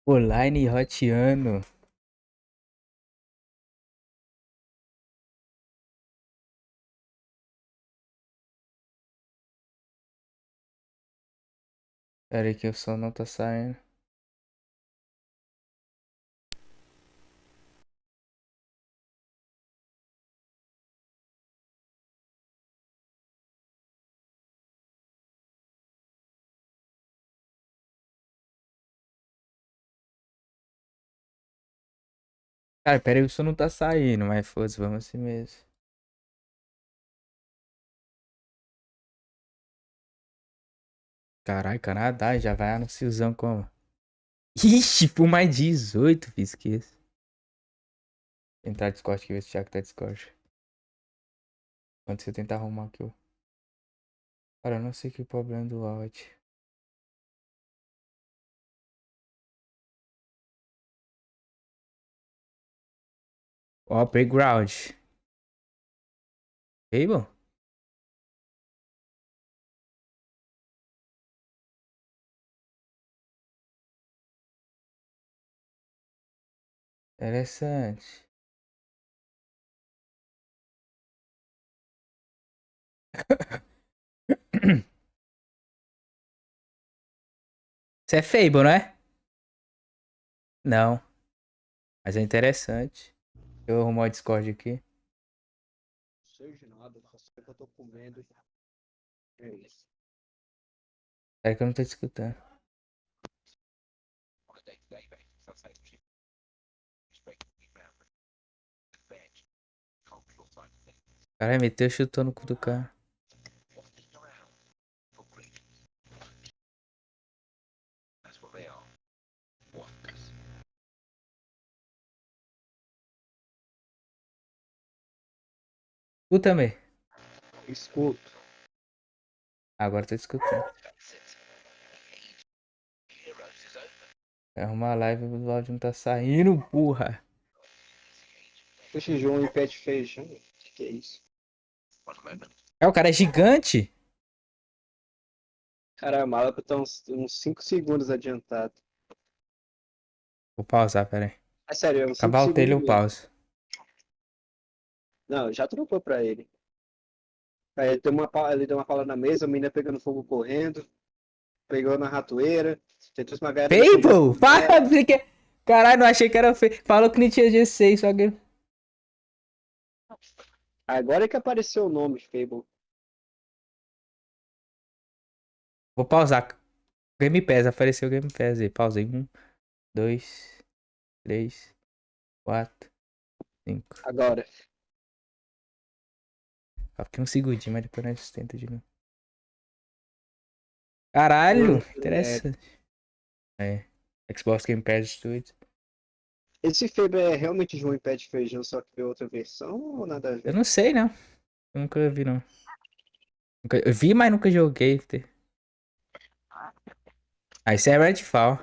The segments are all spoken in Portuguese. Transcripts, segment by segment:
Online roteando. Pera aí que o som não tá saindo. Cara, pera aí, o som não tá saindo, mas foda-se, vamos assim mesmo. Caralho, Canadá, já vai anunciozão como? Ixi, por mais 18, fiz esqueço. Entrar no Discord aqui, ver se o Thiago tá no Discord. Quando você tentar arrumar aqui, ó. Cara, eu não sei que é o problema do áudio. Ó, playground. Fable? Interessante. Você é Fable, não é? Não, mas é interessante. Deixa eu arrumar o Discord aqui. Sei de nada, só sei que eu tô comendo. É isso. Pera que eu não tô te escutando. Caralho, meteu chutou no cu do cara. Tu também. Escuto. Agora eu tô te escutando. Vai arrumar a live, o áudio não tá saindo, porra. Esse João e pet feijão. Que é isso? É, o cara é gigante. Cara, a mala tá uns 5 segundos adiantado. Vou pausar, pera aí. É sério, é uns 5 Acabar o telha, segundos eu mesmo. pauso. Não, já trocou pra ele. Aí ele deu uma pala na mesa, a menina pegando fogo correndo, pegou na ratoeira, tentou esmagar ela, deixou mais Fable! Para, ela. porque... Caralho, não achei que era feio. Falou que não tinha G6, só que... Agora é que apareceu o nome, Fable. Vou pausar. Game Pass, apareceu o Game Pass aí. Pausei. 1, 2, 3, 4, 5. Agora. Fiquei um segundinho, mas depois nós tenta de novo. Caralho, É, interessante. É. Xbox Game Pass Studios. esse Fable é realmente João e pet feijão, só que é outra versão ou nada a Eu ver? não sei, não. Eu nunca vi, não. Eu vi, mas nunca joguei. Aí isso é Redfall.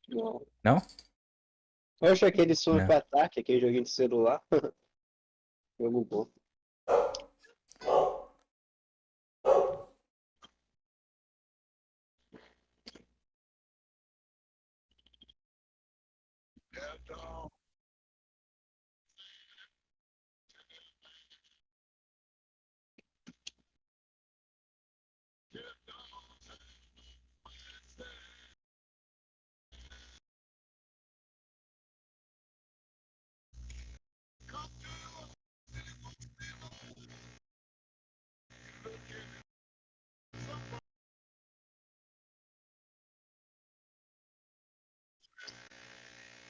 Não. Não? Eu acho aquele som Não. pra ataque, aquele joguinho de celular. Jogo bom.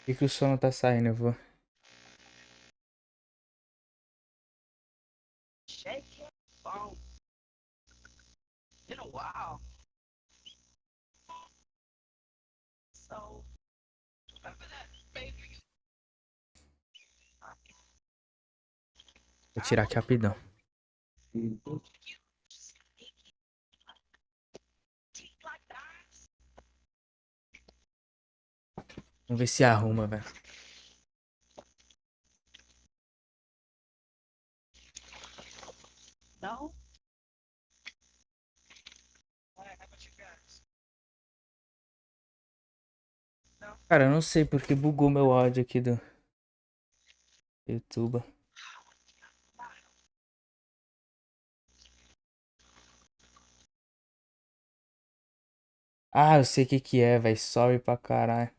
Por que o som não tá saindo? Eu vou. Vou tirar aqui rapidão. Vamos ver se arruma, velho. Cara, eu não sei porque bugou meu áudio aqui do YouTube. Ah, eu sei o que que é, velho. Sorry pra caralho.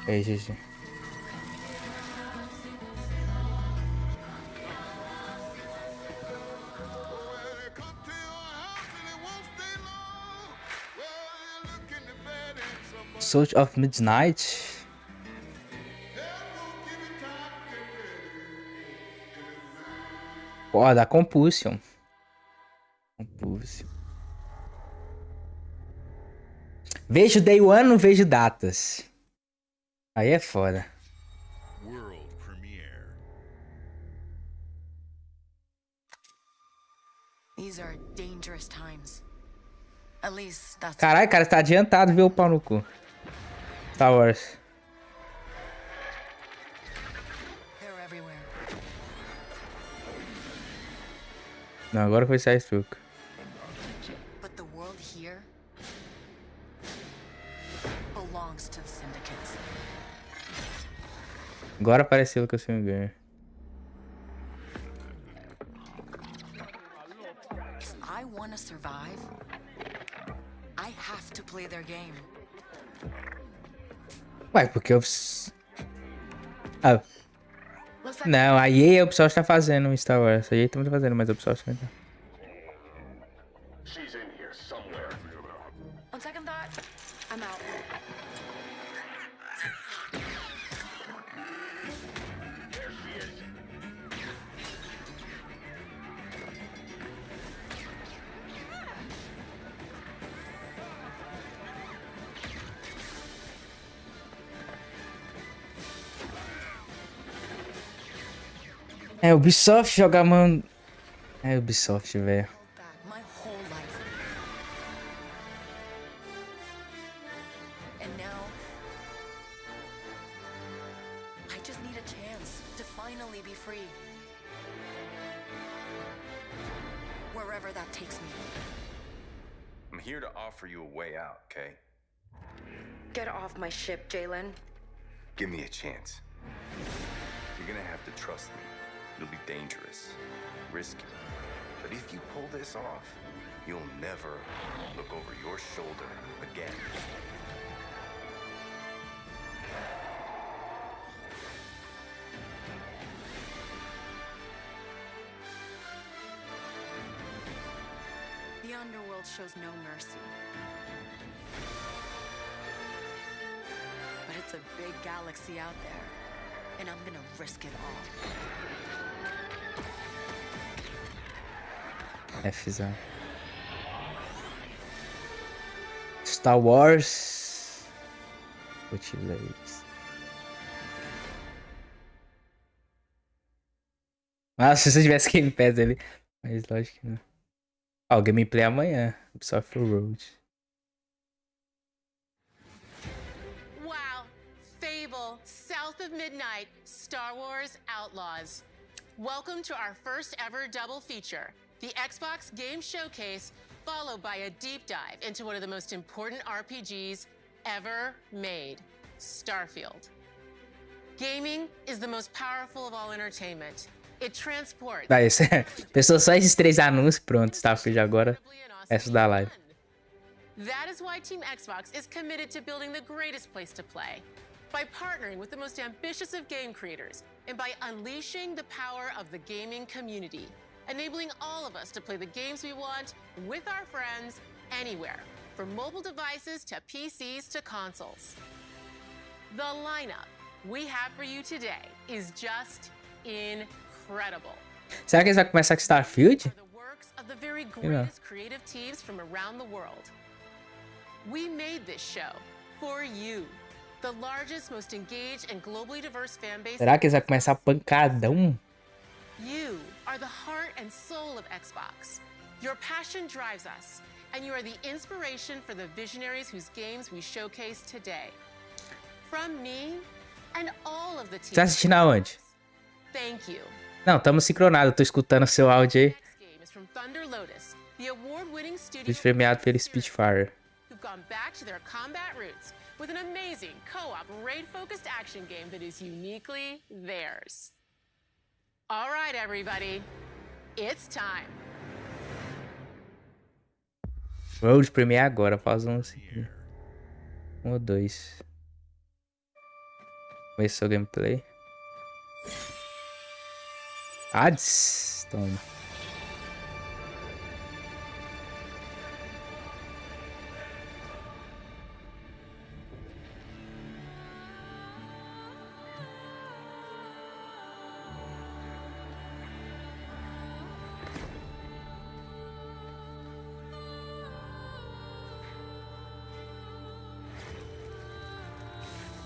Aí, GG. Sword of Midnight. Pô, da Compulsion. Compulsion. Vejo Day One, não vejo datas. Aí é foda. World premiere. These are dangerous times. At least that's Caralho, cara, você tá adiantado, viu, o pau no cu. Star Wars. they're everywhere. Não, agora foi sair truque. But the world here belongs to the syndicates. Agora apareceu o que eu sei ganhar. If I want to survive, I have to play their game. Ué, porque eu... Ah, Looks like não, a EA, a Ubisoft tá fazendo um Star Wars. A EA também tá fazendo, mas a Ubisoft também tá. She's in here somewhere. on second thought, I'm out. There she is. É, Ubisoft jogar, mano. É, Ubisoft, velho. Held back my whole life. And now, I just need a chance to finally be free. Wherever that takes me. I'm here to offer you a way out, okay? Get off my ship, Jalen. Give me a chance. You're gonna have to trust me. It'll be dangerous, risky. But if you pull this off, you'll never look over your shoulder again. The underworld shows no mercy. But it's a big galaxy out there, and I'm gonna risk it all. Fzão. Star Wars. Outlays. Ah, se você tivesse Game Pass ali. Mas lógico que não. Ó, o gameplay é amanhã. Ubisoft Road. Wow. Fable, South of Midnight, Star Wars Outlaws. Welcome to our first ever double feature, the Xbox Game Showcase, followed by a deep dive into one of the most important RPGs ever made, Starfield. Gaming is the most powerful of all entertainment. It transports. Vai, pessoa só esses 3 anúncios, pronto, Starfield agora. Essa da live. That is why Team Xbox is committed to building the greatest place to play. By partnering with the most ambitious of game creators and by unleashing the power of the gaming community, enabling all of us to play the games we want with our friends anywhere, from mobile devices to PCs to consoles. The lineup we have for you today is just incredible. Será que eles vão começar com Starfield? Are the works of the very greatest creative teams from around the world. We made this show for you, the largest, most engaged and globally diverse fan base. Será que eles vão começar pancadão? You are the heart and soul of Xbox. Your passion drives us, and you are the inspiration for the visionaries whose games we showcase today. From me and all of the team. Tá assistindo aonde? Thank you. Não, tamo sincronado. Eu tô escutando seu áudio aí. Next game is from Thunder Lotus, the award-winning studio Fui premiado pelo Spitfire. who've gone back to their combat roots with an amazing co-op raid-focused action game that is uniquely theirs. All right, everybody, it's time. Road Premiere agora, pausa um segundo. 1 ou 2. Começou o gameplay. Hades, toma.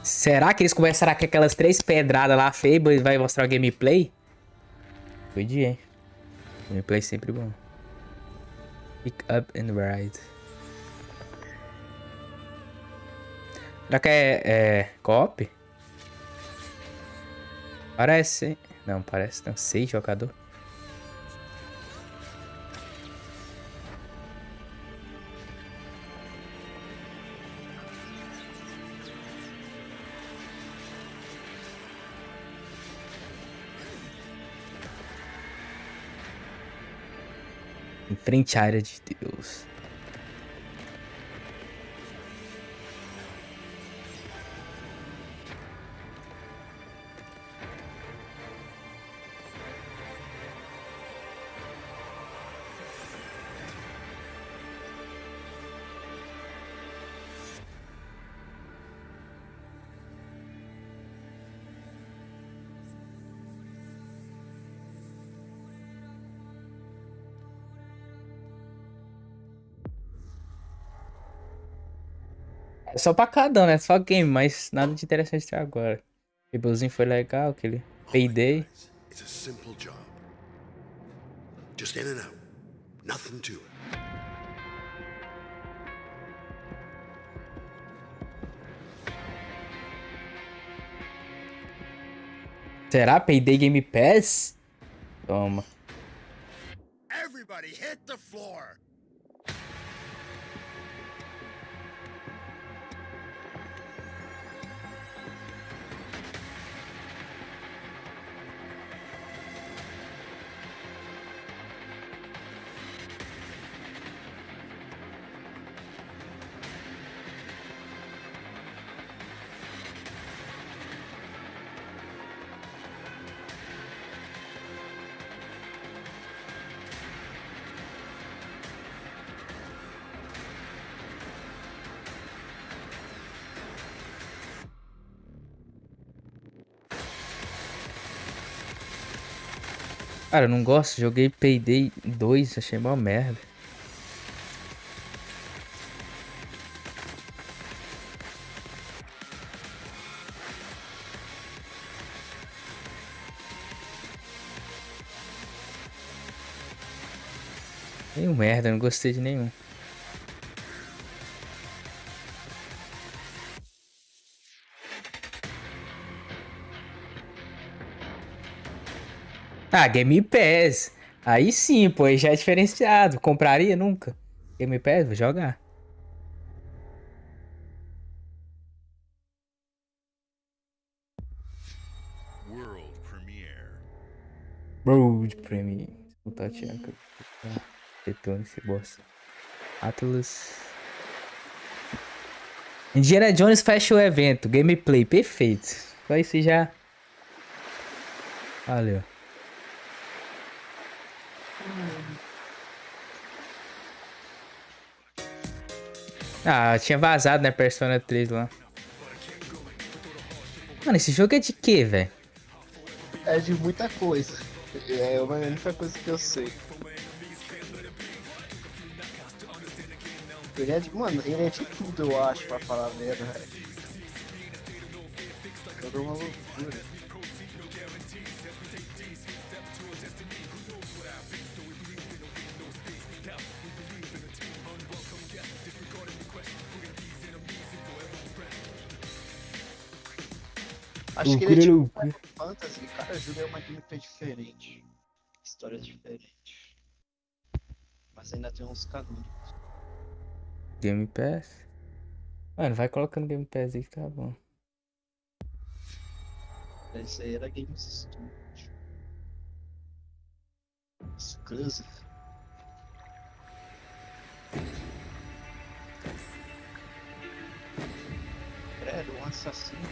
Será que eles começaram com aquelas 3 pedradas lá, Fable, e vai mostrar o gameplay? Podia, hein? Gameplay sempre bom. Pick up and ride. Será que é co-op? Parece, hein? Não, parece não. 6 jogadores. Em frente à área de Deus. É só pacadão, né? Só game, mas nada de interessante até agora. Fablezinho foi legal, aquele Payday. It's a simple job. Just in and out. Nothing to it. Será Payday Game Pass? Toma. Everybody hit the floor. Cara, eu não gosto. Joguei Payday 2, achei uma merda. Meio merda, não gostei de nenhum. Ah, Game Pass. Aí sim, pô, aí já é diferenciado. Compraria nunca. Game Pass, vou jogar. World premiere. Road Premiere. Puta tchaca. Detone esse bosta. Atlas. Indiana Jones fecha o evento. Gameplay perfeito. Só isso já. Valeu. Ah, tinha vazado, né? Persona 3 lá. Mano, esse jogo é de quê, velho? É de muita coisa. É a única coisa que eu sei. Ele é de, mano, ele é de tudo, eu acho, pra falar a verdade. Toda uma loucura. Acho que ele é tipo Final Fantasy, cada jogo é uma gameplay diferente. Histórias diferentes. Mas ainda tem uns canudos. Game Pass. Mano, vai colocando Game Pass aí que tá bom. Esse aí era Game Studio. Exclusive. Credo, um assassino.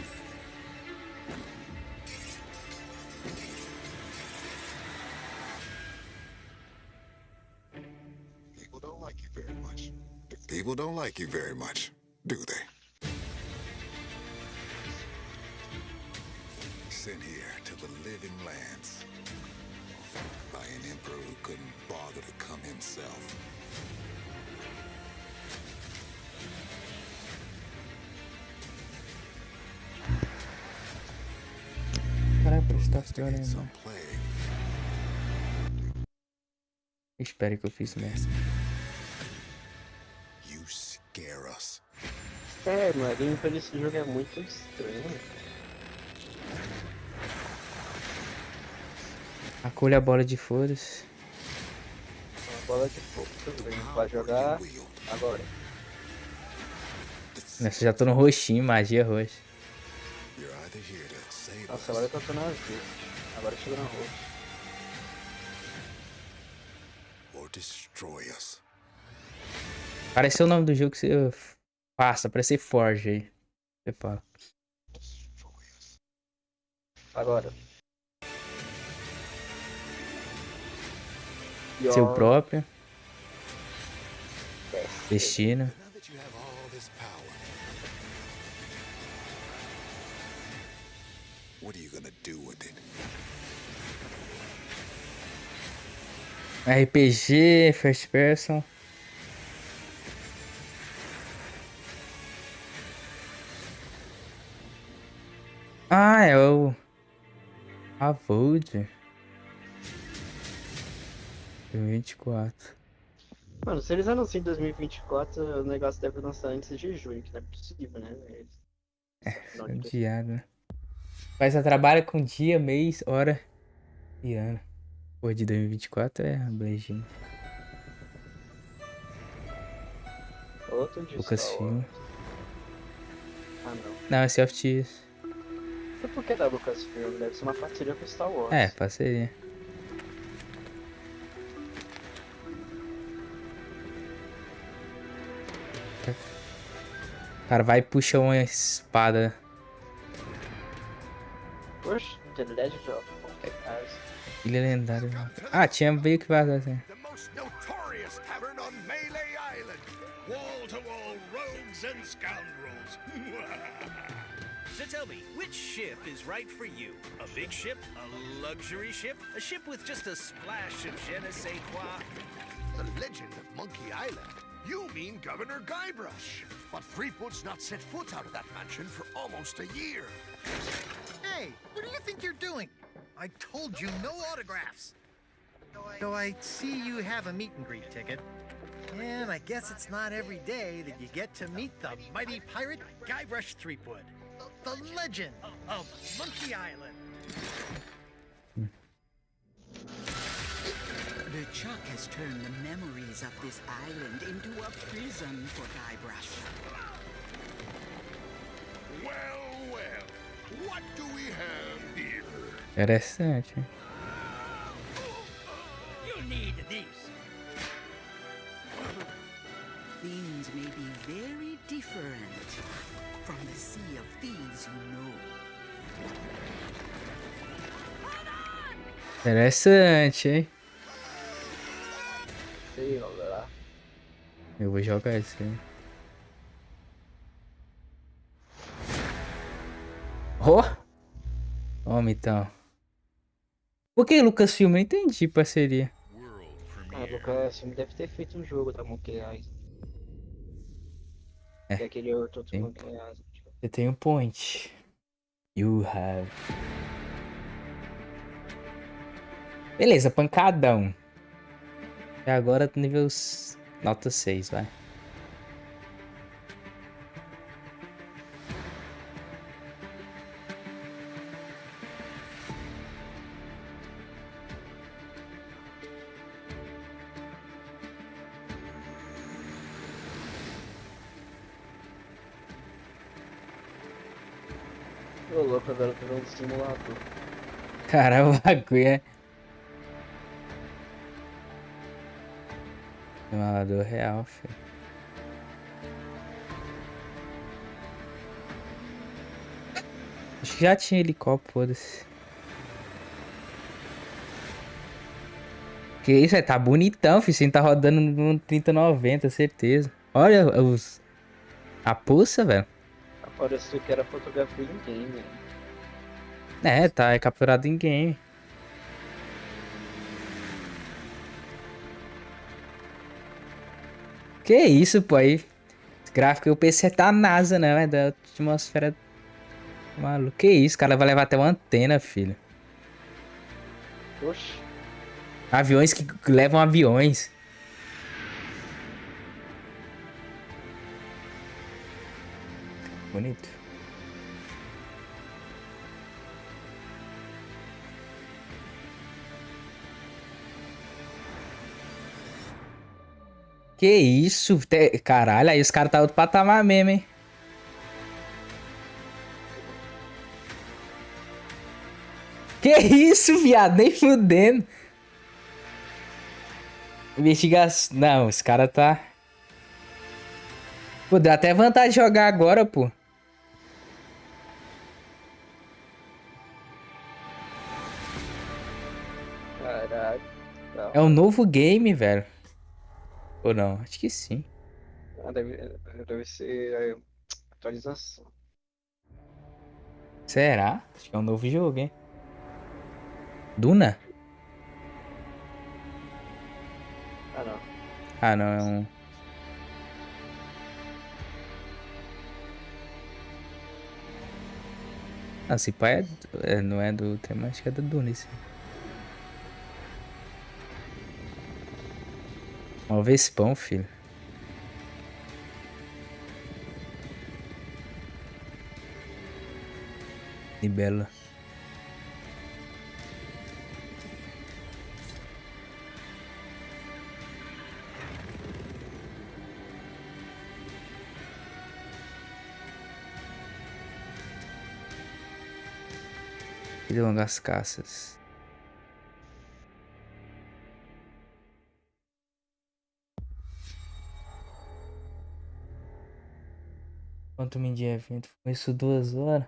People don't like you very much. People don't like you very much, do they? Sent here to the living lands by an emperor who couldn't bother to come himself. Caralho, parece que tá Investigate piorando. some plague. Espere que eu fiz merda. You scare us. É, mano, a gameplay desse jogo é muito estranha. Acolha a bola de foda-se. Uma bola de fogo, tudo bem. Vai jogar agora. Nessa já tô no roxinho, magia roxa. You're either here to save Nossa, us agora que eu tô na verde. Agora chegou na roxa. or destroy us. Pareceu o nome do jogo que você passa, parece Forge aí. Você fala. Destroy us. Agora. Seu Your próprio best. destino. Now that you have all this power, what are you gonna do with it? RPG, first person. Ah, é o Avoid 2024. Mano, se eles anunciam em 2024, o negócio deve lançar antes de junho, que não é possível, né? Não, de Adiado, né? Mas você trabalha com dia, mês, hora e ano. Pô, de 2024 é a Blejinha. outro de Star Lucasfilm. Wars. Ah, não. Não, é Sea of Thieves. E por que da Lucasfilm? Deve ser uma parceria com Star Wars. É, parceria. O cara vai e puxa uma espada. Poxa, The Legend of Us. Ilha lendária. Ah, tinha meio que vazar assim. The most notorious tavern on Melee Island. Wall-to-wall rogues and scoundrels. So tell me, which ship is right for you? A big ship? A luxury ship? A ship with just a splash of je ne sais quoi? The legend of Monkey Island. You mean Governor Guybrush. But Threepwood's not set foot out of that mansion for almost a year. Hey, what do you think you're doing? I told you no autographs. So I see you have a meet and greet ticket. And I guess it's not every day that you get to meet the mighty pirate Guybrush Threepwood, the legend of Monkey Island. The Chuck has turned the memories of this island into a prison for Guybrush. Well, well. What do we have here? Interessante. Hein? You need these. Things may be very different from the sea of thieves you know. Interessante, hein? Sei lá. Eu vou jogar esse aí. Oh! Toma então. Por que Lucasfilm? Não entendi, parceria. World Ah, premiere. Lucasfilm deve ter feito um jogo da Monkey Island. É. Que é aquele outro Sim. Monkey Island. Você tem um point. You have. Beleza, pancadão. Até agora nível nota 6, vai. Ô louco, agora eu tô vendo um simulador. Caralho, o bagulho é. Simulador real, filho. Acho que já tinha helicóptero, foda-se. Que isso, tá bonitão, filho. Sim, tá rodando no 3090, certeza. Olha os. A pulsa, velho. Apareceu que era fotografia em game, né? É, tá capturado em game. Que isso, pô, aí. Esse gráfico aí, o PC tá NASA, né? É da atmosfera. Maluco. Que isso, cara vai levar até uma antena, filho. Oxi. Aviões que levam aviões. Bonito. Que isso? Caralho, aí os caras tá outro patamar mesmo, hein? Que isso, viado? Nem fudendo. Investigação. Não, esse cara tá. Pô, deu até vontade de jogar agora, pô. Caralho. É um novo game, velho. Ou não? Acho que sim. Deve ser atualização. Será? Acho que é um novo jogo, hein? Duna? Ah, não. Ah, não, é um. Ah, se pá não é do tema, acho que é da Duna esse. Uma Vespão, filho. E bela. Que longas caças. Quanto me de evento? Começou 2 horas.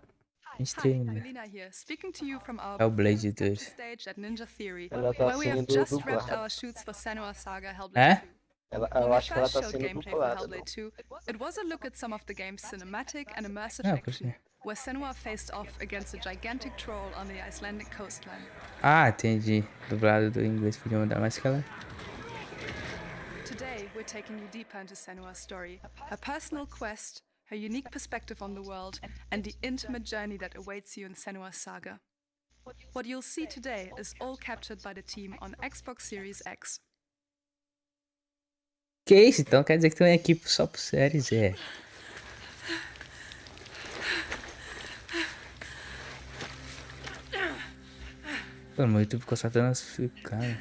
A gente termina. Lina here, speaking to you from our É o Blade performance capture 2. stage at Ninja Theory, Ela tá where we have sendo just wrapped dublada. our shoots for Senua Saga Hellblade É? 2. Eu When we acho que ela first tá showed sendo gameplay for dublada. Hellblade 2, it was a look at some of the game's cinematic and immersive Não, action, porque... where Senua faced off against a gigantic troll on the Icelandic coastline. Ah, entendi. Dublado do inglês podia mudar mais que ela. Today, we're taking you deeper into Senua's story, her personal quest, her unique perspective on the world, and the intimate journey that awaits you in Senua's Saga. What you'll see today is all captured by the team on Xbox Series X. Que isso? Então quer dizer que tem uma equipe só pro Series, é. Pô, meu YouTube ficou satando as cara.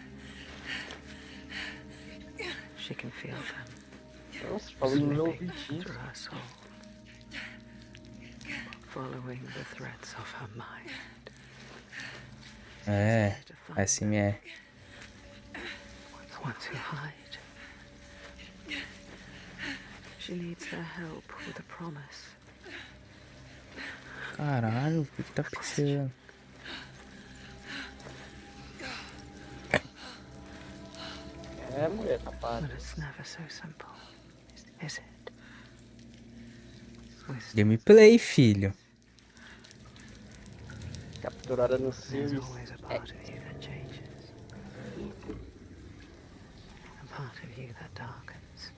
She can feel them. Nossa, falou no meu Slipping ouvidinho. through her soul, following the threads of her mind. É, assim é. Once you hide, she needs their help with a promise. Caralho, o que tá precisando? É, mulher, tá parada. But it's never so simple, is it? Wisdom Gameplay, filho. Capturada no is Series. always a part of you that changes, a part of you that darkens,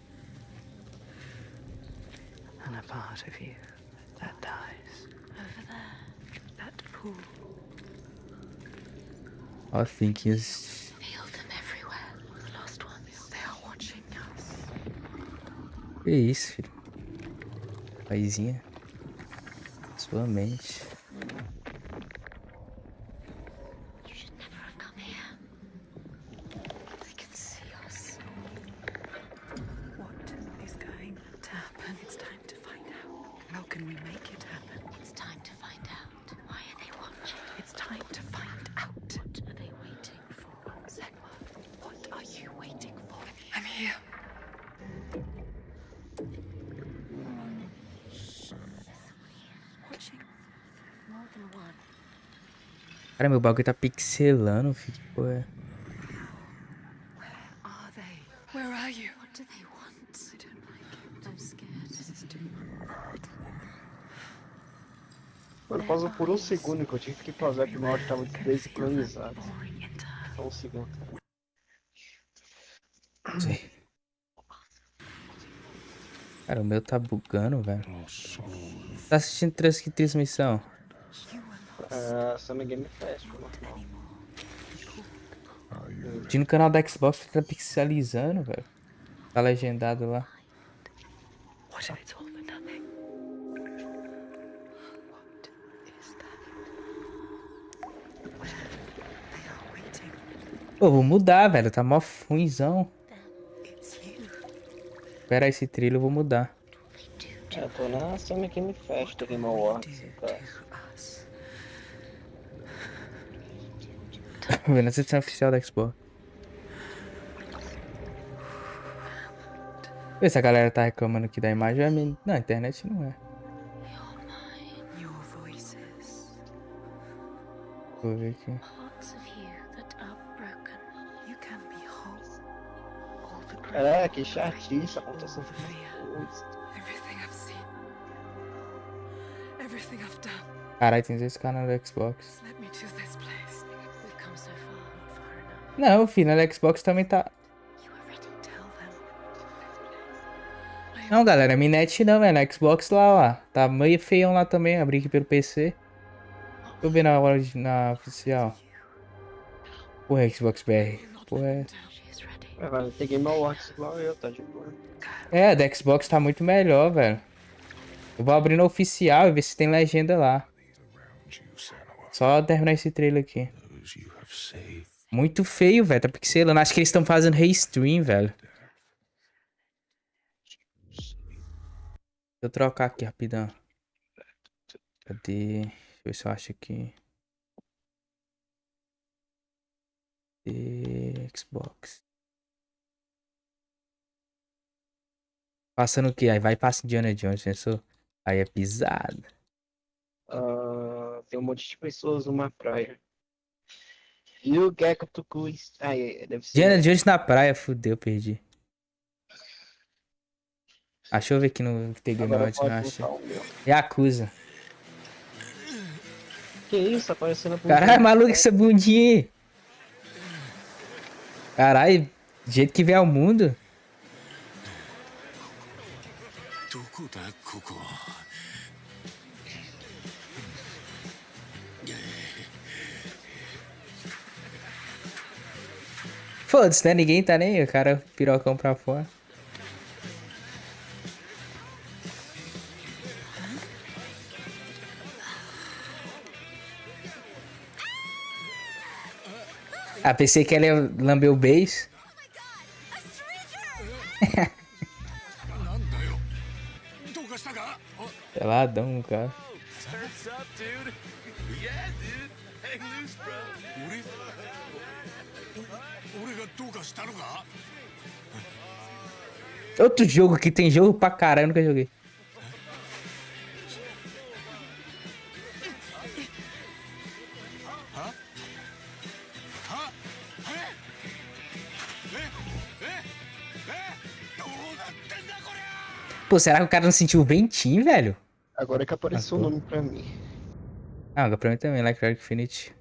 and a part of you that dies. Over there, that pool. Ó, think is. Feel them everywhere. The lost ones, they are watching us. Que isso, filho? Paizinha. Sua mente. You should never have come here. They can see us. What is going to happen? It's time to find out. How can we make it happen? It's time to find out. Cara, meu bagulho tá pixelando, filho. Que porra é? Are they? Where are you? What do they want? I don't like it. I'm scared. This is too Mano, pausou por um segundo que eu tive que pausar que o meu áudio tava desincronizado. Só um segundo. Não sei. Cara, o meu tá bugando, velho. Tá assistindo transmissão? Summer Game Fest, normal. Tinha no canal da Xbox tá pixelizando, velho. Tá legendado lá. What if it's all for nothing? What is that? They are waiting. Pô, vou mudar, velho. Tá mó ruimzão. It's you. Espera esse trilho, eu vou mudar. Eu tô na Summer Game Fest do Game Awards, cara. Us. Vendo a sessão oficial da Xbox. Vê se a galera tá reclamando aqui da imagem. Não, a internet não é. Your voices. Vou ver aqui. Parts of you that are broken. You can be whole. All the great. Caraca, que chatice, acontecendo coisa. Everything I've seen. Everything I've done. Caralho, tem esse canal da Xbox. Let me to this place. We've come so far, not far enough. Não, filho, na Xbox também tá. You already tell them. Não, galera, minha net não, velho. Na Xbox lá, ó. Tá meio feião lá também. Abri aqui pelo PC. Deixa eu ver na hora na oficial. Porra, Xbox BR. Porra, é. She's ready. Vai ter Game Awards igual eu, tá de boa. É, a da Xbox tá muito melhor, velho. Eu vou abrir no oficial e ver se tem legenda lá. Só terminar esse trailer aqui. Muito feio, velho. Tá pixelando. Acho que eles estão fazendo restream, velho. Deixa eu trocar aqui rapidão. Cadê? Deixa eu ver se eu acho aqui. Xbox. Passando o quê? Aí vai passando Indiana Jones, pensou? Aí é pisado. Tem um monte de pessoas numa praia. E o Gecko Tucus. Deve ser. Indiana Jones na praia, fudeu, perdi. Deixa eu ver aqui no Game Agora Awards, não pode acho. botar o meu. Yakuza. Que isso, tá aparecendo a Caralho, maluco, essa bundinha aí. Caralho, do jeito que vem ao mundo. Foda-se, né? Ninguém tá nem aí, o cara pirocão pra fora. Ah, pensei que ela ia lamber o beijo. Peladão, cara. Turns up, dude. Yeah, dude. Hang loose, bro. Outro jogo que tem jogo pra caralho, eu nunca joguei. Pô, será que o cara não sentiu o ventinho, velho? Agora que apareceu o nome pra mim. Ah, pra mim também, Like Dark Infinity.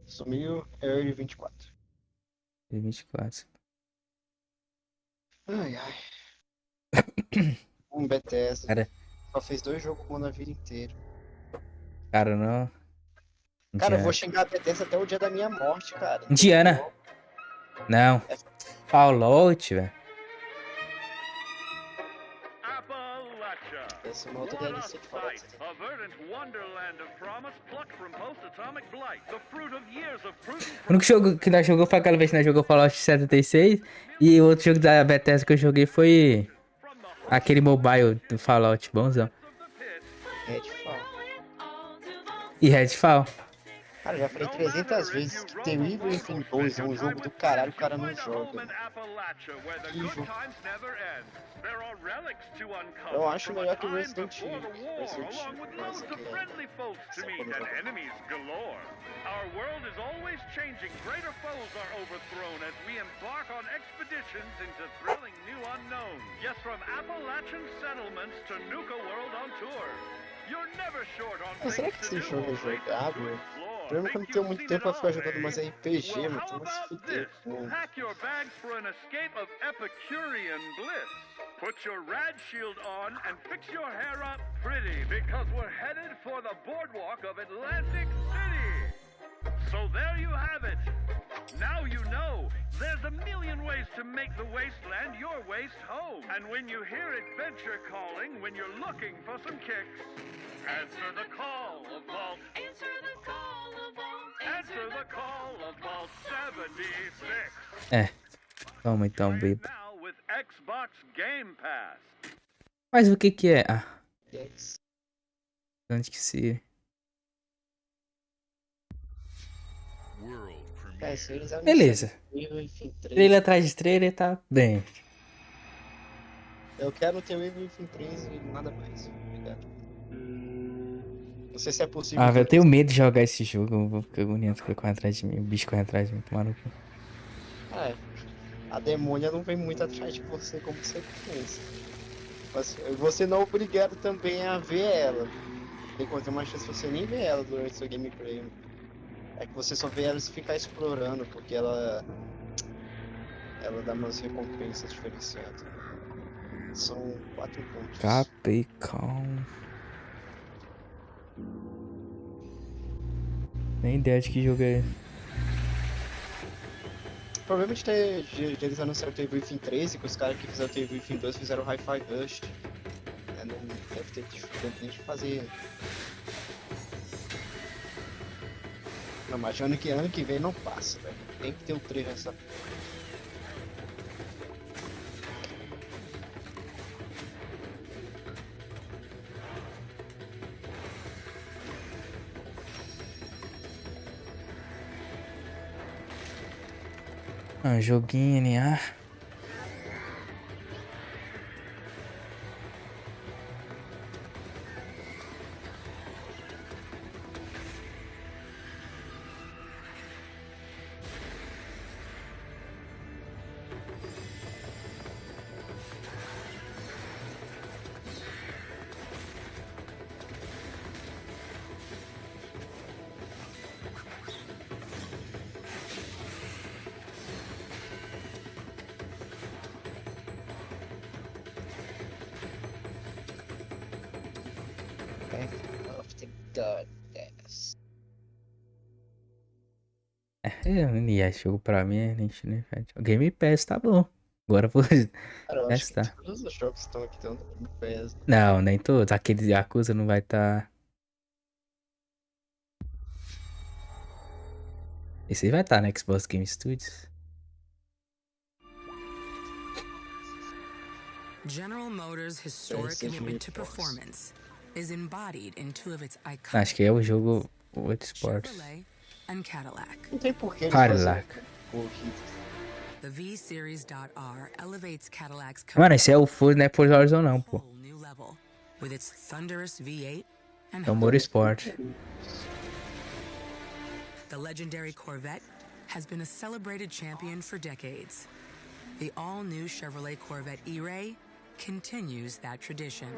Sumiu Early 24. 24. Ai. Bethesda. Cara, Só fez 2 jogos bons na vida inteira. cara, não. Cara, eu vou xingar a Bethesda até o dia da minha morte, cara. Indiana. Não. Fallout, velho. Esse é uma outra DLC de Fallout. O único jogo que nós jogou foi aquela vez que nós jogou Fallout 76. E o outro jogo da Bethesda que eu joguei foi aquele mobile do Fallout, bonzão. Redfall. E Redfall. Cara, já falei 300 vezes que The Evil Within 2 é um jogo do caralho, o cara não joga. Appalachia, where the good times never end. There are relics to uncover Eu acho from a melhor que o time Resident before Evil. the war, along with loads of friendly folks to meet and enemies galore. Our world is always changing. Greater foes are overthrown as we embark on expeditions into thrilling new unknowns. Yes, from Appalachian settlements to Nuka World on tour. You're never short on Será things que to esse do jogo é or places to jogável? explore. O problema é que eu não tenho muito tempo pra ficar jogando mais RPG, Well, mano. how Então vai se about fuder. this? Pack your bags for an escape of Epicurean bliss. Put your rad shield on and fix your hair up pretty, because we're headed for the boardwalk of Atlantic City. So there you have it. Now you know. There's a million ways to make the wasteland your waste home. And when you hear adventure calling, when you're looking for some kicks, answer the call of Vault. Answer the call of Vault. Answer the call of Vault 76. É. Toma então, Play it bebo. now with Xbox Game Pass. Mas o que que é? Ah, Yes. antes que se... World É, se eles Beleza. anunciarem Evil 3, Trailer atrás de trailer, tá bem. eu quero ter o Evil 3 e nada mais. Obrigado. Não sei se é possível. Ah, velho, eu tenho medo de jogar esse jogo. Eu vou ficar agoniado que corre atrás de mim. O bicho corre atrás de mim, tomar no cu. É, a demônia não vem muito atrás de você como você pensa. Mas você não é obrigado também a ver ela. Tem quando tem uma chance de você nem ver ela durante seu gameplay. É que você só vê ela se ficar explorando, porque ela dá umas recompensas diferenciadas. São 4 pontos. Capcom. Nem ideia de que jogo é esse. O problema de eles anunciaram o Evil Within 3 e que os caras que fizeram o Evil Within 2 fizeram o Hi-Fi Rush. Não deve ter tempo nem de fazer. Não, mas ano que vem não passa, velho. Tem que ter o 3 nessa. Ah, joguinho NA. Of the Goddess. Esse jogo pra mim é nem fede. O Game Pass tá bom. Agora eu vou Cara, eu acho que testar. todos os jogos que estão aqui estão no PES. Não, nem todos. Aquele de Yakuza não vai estar. Esse aí vai estar no Xbox Game Studios. General Motors' historic commitment to performance is embodied in two of its iconic Acho que é o jogo Motorsports. Chevrolet and Cadillac. Não tem porquê de Cadillac. fazer corrida. The V-Series.R elevates Cadillac's Mano, esse é o Forza, não é Forza Horizon não, pô. whole new level with its thunderous V8 and É o Motorsport. The legendary Corvette has been a celebrated champion for decades. The all-new Chevrolet Corvette E-Ray continues that tradition.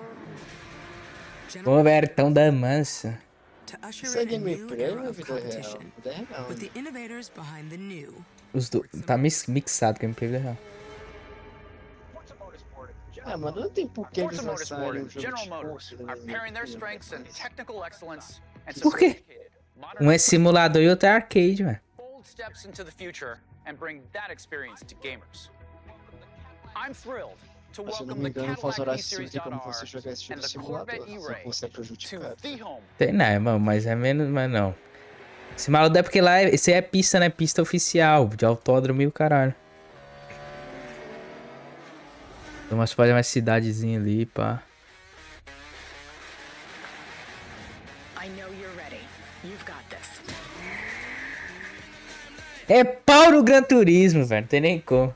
Ô, Vertão da Mansa. To usher Isso é in a new gameplay era ou é of vida real? competition, Vida real. with the innovators behind the new. Os do... Tá mixado com o gameplay da real. Ah, mas não tem porquê eles Forza lançarem Motorsport um and jogo General de Motors corrida, are né? pairing their strengths in technical excellence and Por quê? sophisticated modern Um é simulador e outro é arcade, mano. bold steps into the future and bring that experience to gamers. I'm thrilled to Mas se eu não welcome me the engano, Forza Cadillac Horizon tem como você E-Series.R jogar esse tipo and de the simulador, Corvette só E-Ray que você é to prejudicado. the home. Tem não, mano, mas é menos, mas não. Simulador é porque lá, esse é pista, né? Pista oficial, de autódromo e o caralho. Então, mas pode uma cidadezinha ali, pá. I know you're ready. You've got this. É pau no Gran Turismo, velho. Não tem nem como.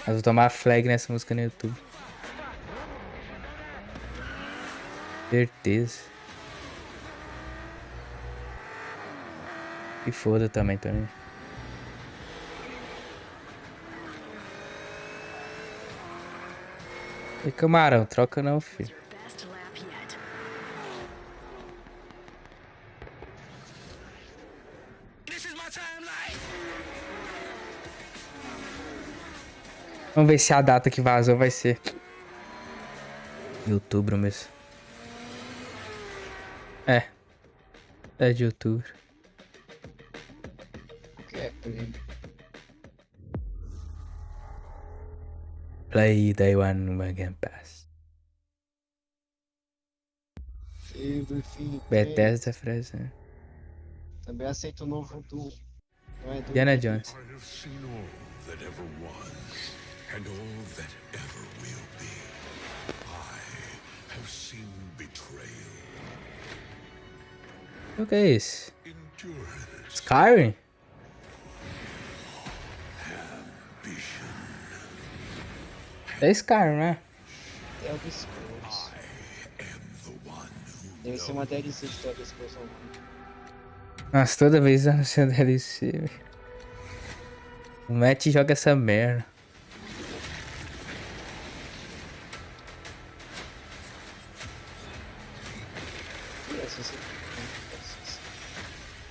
Eu vou tomar flag nessa música no YouTube. Certeza. E foda também, Tony. E camarão, troca não, filho. Vamos ver se a data que vazou vai ser de outubro mesmo. É de outubro. Play Day One no Game Pass. Bethesda Fresa. Também aceito o novo do... Não é do... Diana Jones. I have seen all that ever was, and all that ever will be. I have seen betrayal, O que é isso? endurance, Skyrim? ambition. É Skyrim, né? É o do Scrolls. I am the one who Deve ser uma DLC de toda essa pessoa. Nossa, toda vez anunciando DLC, velho. O Matt joga essa merda.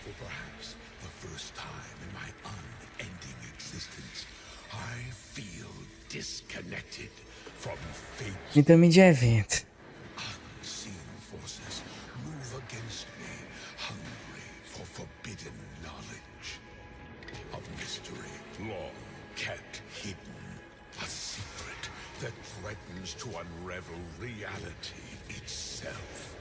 For perhaps the first time in my unending existence, I feel disconnected from fate. Então de evento. Unseen forces move against me, hungry for forbidden knowledge. A mystery long kept hidden. A secret that threatens to unravel reality itself.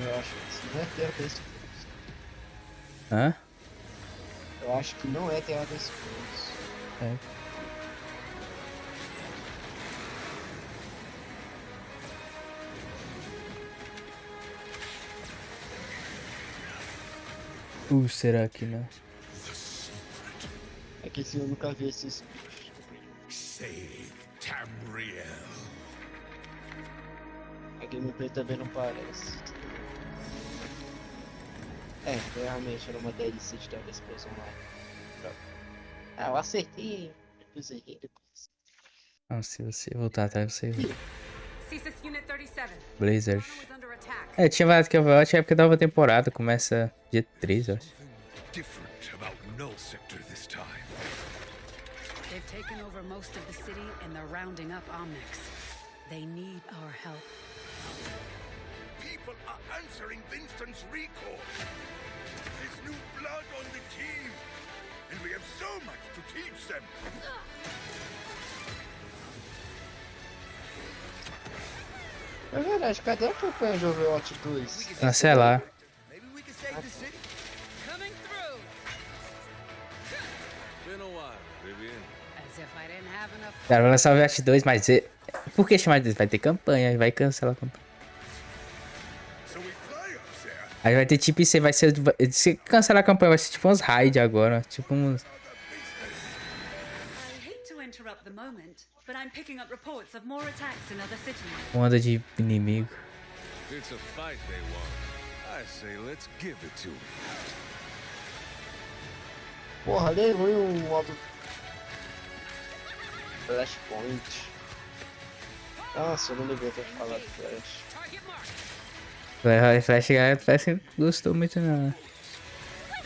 Eu acho que isso não é Terra da Scrolls. Hã? Eu acho que não é Terra da Scrolls. É. Será que não? The secret. É que esse eu nunca vi esses bichos. Save Tamriel. A gameplay também não parece. É, realmente era uma DLC de Terra da Scrolls Online. Ah, eu acertei. Depois errei, depois. Não, se você voltar atrás, você vê. CSIS Unit 37. Blizzard. Was under attack. É, tinha várias que eu acho que é época da nova temporada. Começa dia 13, eu acho. Different about Null Sector this time. They've taken over most of the city and they're rounding up Omnics. They need our help. People are answering Winston's recall. There's new blood on the team. And we have so much to teach them. É verdade, cadê a campanha de Overwatch 2? Ah, sei lá. Maybe we can save the city. Coming through. Been a while, Vivian. As if I didn't have enough. Cara, vai lançar o Overwatch 2, mas por que chamar de 2? Vai ter campanha, vai cancelar a campanha. So we fly up there. Aí vai ter tipo isso aí, vai ser. Se cancelar a campanha, vai ser tipo uns raids agora. Tipo uns. I hate to interrupt the moment, but I'm picking up reports of more attacks in other cities. Uma onda de inimigo. It's a fight they want. I say let's give it to them. Porra, levei um modo Flashpoint. Nossa, eu não devia ter falado Flash. Flash, parece que gostou muito não.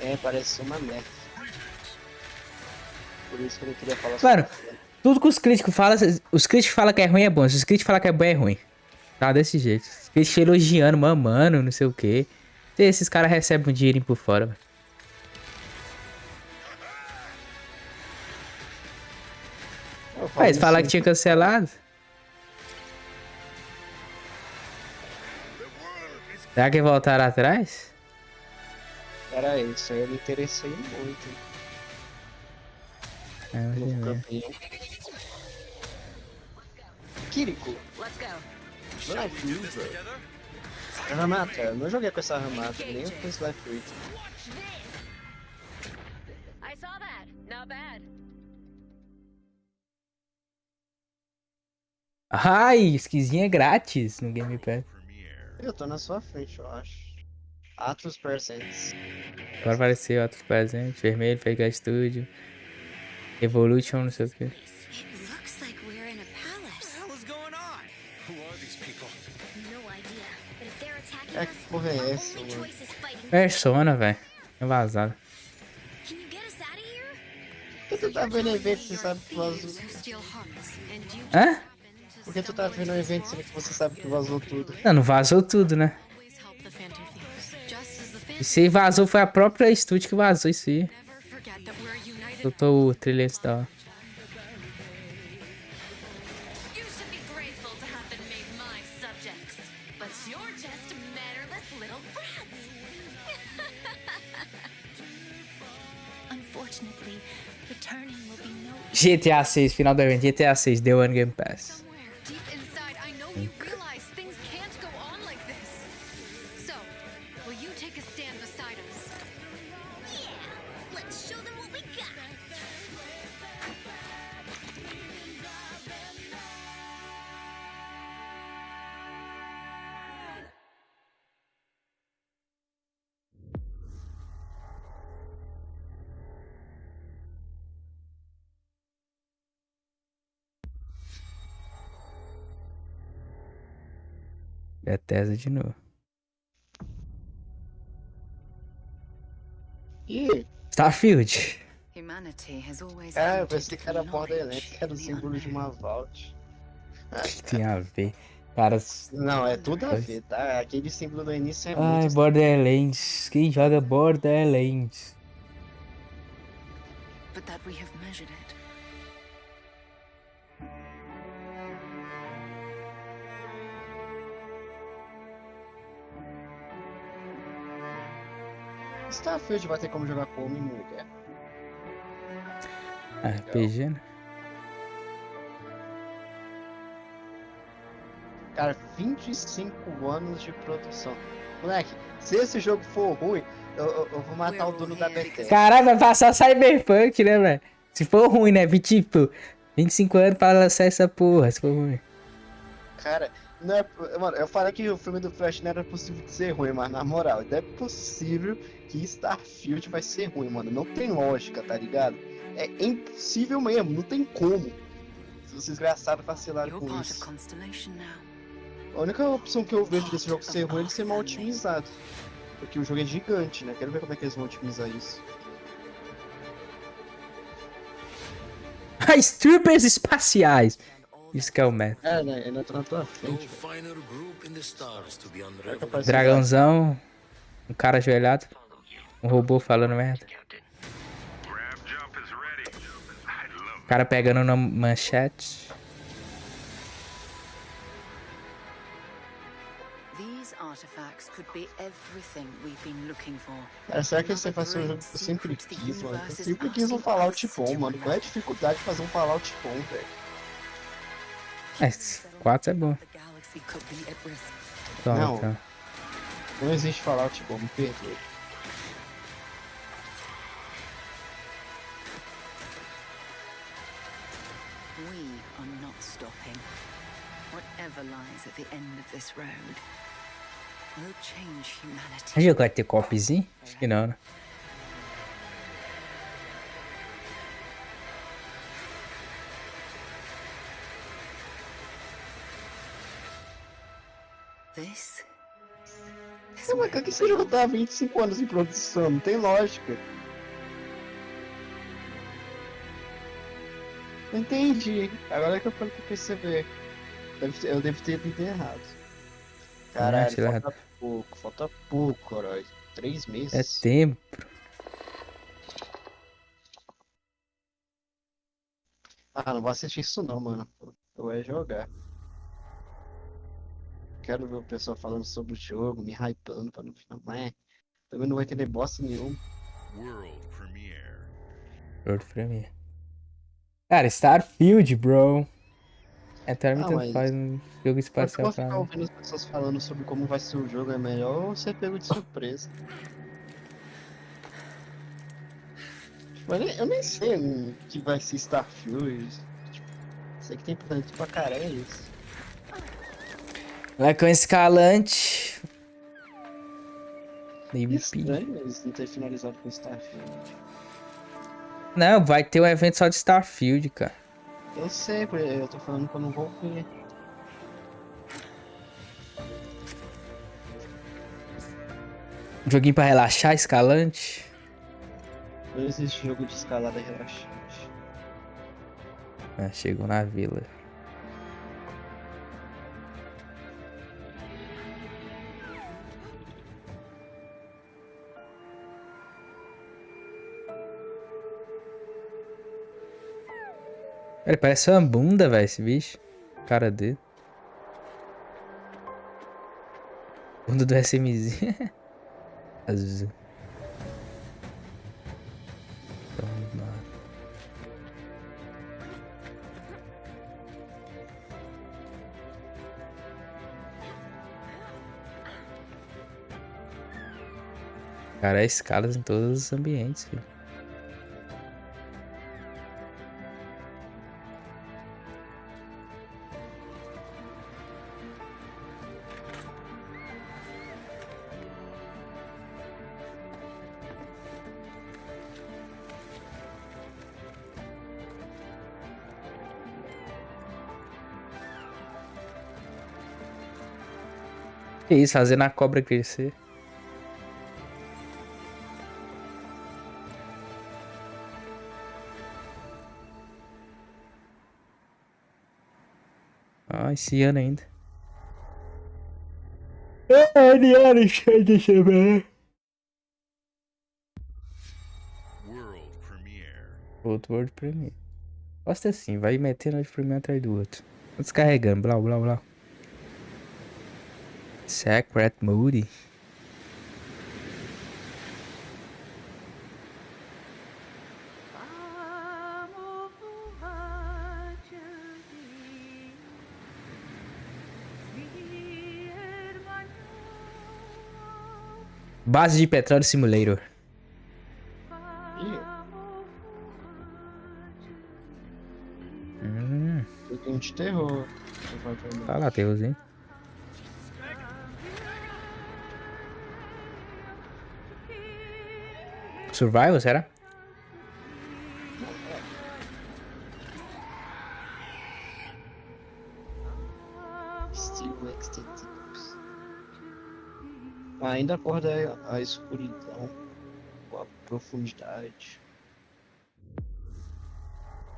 É, parece ser uma merda. Por isso que eu não queria falar Mano, sobre Flash. tudo que os críticos falam, que é ruim é bom. Se os críticos falam que é bom, é ruim. Tá desse jeito. Os críticos elogiando, mamando, não sei o que. Esses caras recebem um dinheirinho por fora, velho. Mas falar que tinha cancelado. Será que voltaram atrás? Era isso, aí eu me interessei muito É, no vamos ver. campeão. Kiriko, Let's go. Black River. Ramata, eu não joguei com essa Ramata, nem com esse Black River. I saw that. Not bad. Ai, skinzinha grátis no Game Pass. Eu tô na sua frente, eu acho. Atos Presents. Agora apareceu outros presentes. Vermelho, Pega Studio. Evolution, não sei o que. It looks like we're in a palace. What the hell is going on? Who are these people? No idea. But if they're attacking É, que porra é essa, mano? choice is fighting. Persona, velho. É vazado. Can you get us out of here? Por que tu tá vendo evento e você sabe que vazou? Celestial hearts, and you Hã? Por que tu tá vendo evento sendo que você sabe que vazou tudo? Não, não vazou tudo, né? Always help the Phantom Thieves. Just as the Phantom Isso aí vazou, foi a própria estúdio que vazou isso aí. never forget that we're united. Soltou o trailer esse da hora. You should be grateful to have been made my subjects. But you're just mannerless little brats. Unfortunately, returning will be no GTA 6, final do evento. GTA 6, Day One Game Pass. Deep inside, I know you realize things can't go on like this. So, will you take a stand beside us? Yeah, let's show them what we got. Bethesda de novo. Ih, Starfield. Humanity has always eu pensei que era borda elétrica, era o símbolo de uma Vault. O que tem a ver? Cara. Não, é tudo a ver, tá? Aquele símbolo do início é Ai, muito... Borderlands. Quem joga Borderlands? but that we have measured it. Starfield vai ter como jogar com homem e mulher. RPG, né? Cara, 25 anos de produção. Moleque, se esse jogo for ruim, eu vou matar o dono da Bethesda. Caralho, vai passar Cyberpunk, né, velho? Se for ruim, né? Tipo, 25 anos pra lançar essa porra, se for ruim. Cara, não é, mano, eu falei que o filme do Flash não era possível de ser ruim, mas na moral, não é possível que Starfield vai ser ruim, mano. Não tem lógica, tá ligado? É impossível mesmo, não tem como. Os desgraçados vacilaram You're com part of isso. Constellation now. A única opção que eu vejo desse jogo ser ruim é ele ser mal otimizado. Porque o jogo é gigante, né? Quero ver como é que eles vão otimizar isso. As troopers espaciais. Isso que é o meta. É, né? Ele entra na tua frente. Dragãozão. Um cara ajoelhado. Um robô falando merda. O cara pegando na manchete. These artifacts could be everything we've been looking for. Cara, será que você faz um jogo que eu sempre quis, mano? Eu sempre quis um Fallout bom, mano. Qual é a dificuldade de fazer um Fallout bom, velho? É, 4 é bom. The galaxy could be at risk. Toma, Não. então. Não existe Fallout bom, me perdoe. We are not stopping. Whatever lies at the end of this road will change humanity. Esse jogo vai ter copzinho? Acho que não, né? This Pô, mas por que esse jogo tá há 25 anos em produção? Não tem lógica. Não entendi. Agora que eu fui perceber. Eu devo ter lido errado. Caralho, Acho errado. falta pouco, caralho. 3 meses. É tempo. Ah, não vou assistir isso não, mano. Eu vou jogar. Quero ver o pessoal falando sobre o jogo, me hypando pra no final. Mas Também não vai entender bosta nenhuma. World premiere. World Premiere. Cara, Starfield, bro. É, pra mim Ah, tanto mas faz um jogo quando eu espacial vou pra ficar mim. ouvindo as pessoas falando sobre como vai ser o jogo, é melhor ser pego de surpresa. Eu nem sei o que vai ser Starfield. Tipo, sei que tem planeta pra caralho, é isso. Vai com escalante. MVP. Estranho eles não terem finalizado com Starfield. Não, vai ter um evento só de Starfield, cara. Eu sei, eu tô falando que eu não vou ver. Joguinho pra relaxar, escalante. Não existe jogo de escalada relaxante. Ah, chegou na vila. Ele parece uma bunda, velho, esse bicho. Cara dele. Bunda do SMZ. Azul. Vamos lá. Cara, é escalas em todos os ambientes, filho. Que isso, fazendo a cobra crescer. Ah, esse ano ainda. World premiere. Outro World Premiere. Gosta assim, vai metendo World Premiere atrás do outro. Descarregando, blá blá blá. Secret Mode. Base de petróleo simulator. Joguinho de terror. Tá lá, terrorzinho. Survival, será? Still Extended. Ainda acorda a escuridão com a profundidade.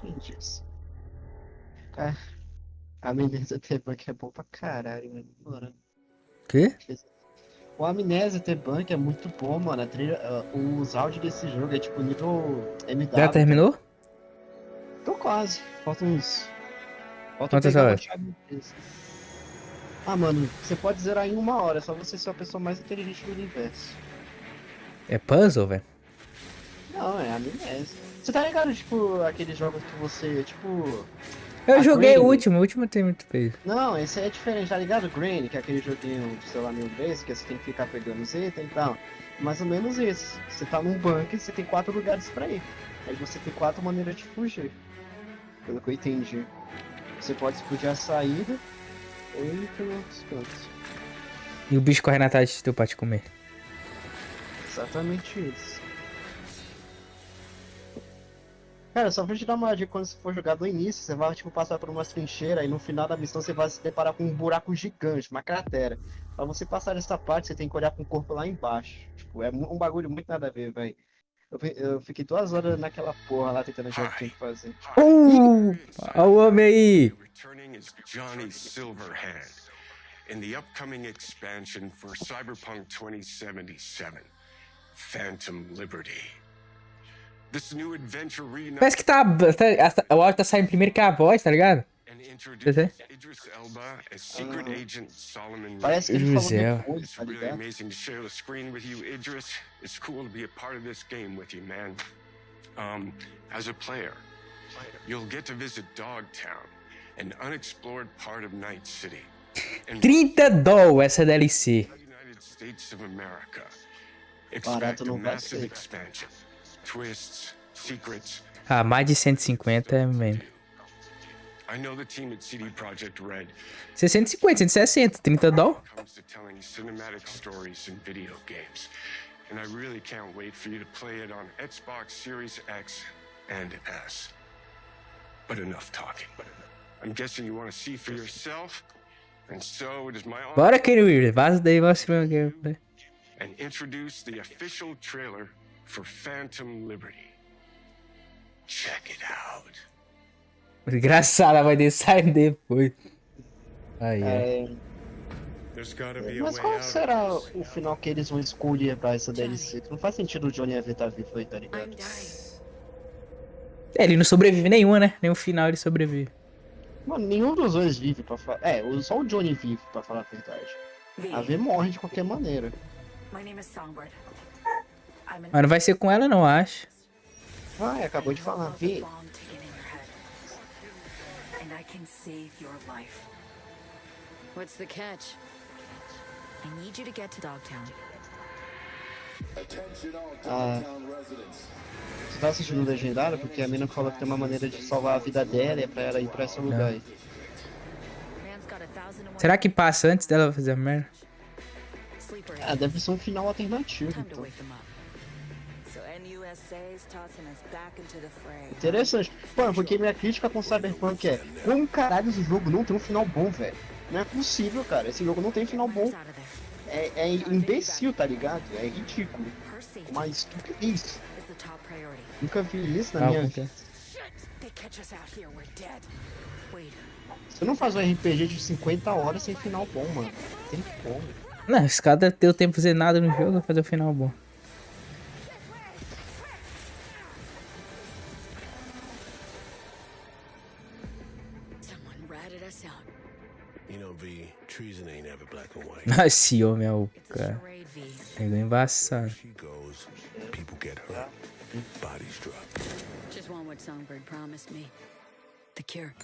Entendi isso. Cara, a Amnésia T-Bank é bom pra caralho, mano. Mano. Quê? O Amnésia T-Bank é muito bom, mano. A trilha, os áudios desse jogo é tipo nível MW. Já terminou? Tô quase. Falta uns. Falta Quantas pegar horas? uma chave desse. Ah, mano, você pode zerar em 1 hora, é só você ser a pessoa mais inteligente do universo. É puzzle, velho? Não, é amnésia. Você tá ligado, tipo, aqueles jogos que você, tipo... Eu a joguei Granny? o último tem muito peso. Não, esse aí é diferente, tá ligado? Granny, que é aquele joguinho de celular meio base, que você tem que ficar pegando Z, e tal. Mais ou menos isso. Você tá num bunker, você tem 4 lugares pra ir. Aí você tem 4 maneiras de fugir. Pelo que eu entendi. Você pode explodir a saída ou ir pelos cantos. E o bicho correndo atrás de teu pra te comer. Exatamente isso. Cara, só vou te dar uma dica: quando você for jogar do início, você vai tipo passar por uma trincheira e no final da missão você vai se deparar com um buraco gigante, uma cratera. Pra você passar nessa parte, você tem que olhar com o corpo lá embaixo. Tipo, é um bagulho muito nada a ver, velho. Eu fiquei 2 horas naquela porra lá tentando achar o que tinha que fazer. Olha o homem aí! Returning as Johnny Silverhand in the upcoming expansion for Cyberpunk 2077, Phantom Liberty. This new adventure reunites Parece que tá. O áudio tá saindo primeiro que a voz, tá ligado? an Você? Idris Elba as Secret Agent Solomon. Parece que ele falou Idris depois, It's tá really ligado? amazing to share the screen with you, Idris. It's cool to be a part of this game with you, man. As a player, you'll get to visit Dogtown, an unexplored part of Night City. And $30 essa DLC. United States of America. Barato Expect a não vai massive ser. expansion. Twists, secrets. Ah, mais de 150 é mesmo. I know the team at CD Projekt Red 650, 160, $30. comes to telling cinematic stories in video games. And I really can't wait for you to play it on Xbox Series X and S. But enough talking. I'm guessing you want to see for yourself. And so it is my honor Bora, Kenny, vaza daí, mostra o gameplay. and introduce the official trailer for Phantom Liberty. Check it out. Engraçado, vai ter sair depois. Aí, ó. É, There's gotta be a mas way qual out. será o final que eles vão escolher pra essa DLC? Não faz sentido o Johnny Ever estar vivo aí, tá ligado? É, ele não sobrevive nenhuma, né? Nenhum final ele sobrevive. Mano, nenhum dos dois vive pra falar. É, só o Johnny vive pra falar a verdade. A V morre de qualquer maneira. My name is Songbird. Mas não vai ser com ela, não, acho. Ah, acabou de falar. V. Bomb ticking in your head. And I can save your life. What's the catch? I need you to get to Dogtown. Ah, você tá assistindo o Legendário? Porque a mina falou que tem uma maneira de salvar a vida dela e é pra ela ir pra esse lugar aí. Man's got 1,001 Será que passa antes dela fazer a merda? sleeper. Ah, deve ser um final alternativo, Time to então. wake them up. So NUSA's tossing us back into the fray. Interessante. Mano, porque minha crítica com Cyberpunk é: como caralho esse jogo não tem um final bom, velho? Não é possível, cara. Esse jogo não tem final bom. Out of there. É imbecil, tá ligado? É ridículo. Her safety Uma estupidez. is the top priority. Nunca vi isso na Ah, minha como que vida. Shit! They catch us out here, we're dead. Wait. Você não faz um RPG de 50 horas sem final bom, mano. Tem como. Não, esse cara deve ter o tempo de fazer nada no jogo, vai fazer o final bom. Someone ratted us out. You know, V, treason ain't ever black and white. Ah, esse homem é o It's a cara. charade, V. Pegou embaçado. She goes, people get hurt, bodies drop. Just want what Songbird promised me. The cure.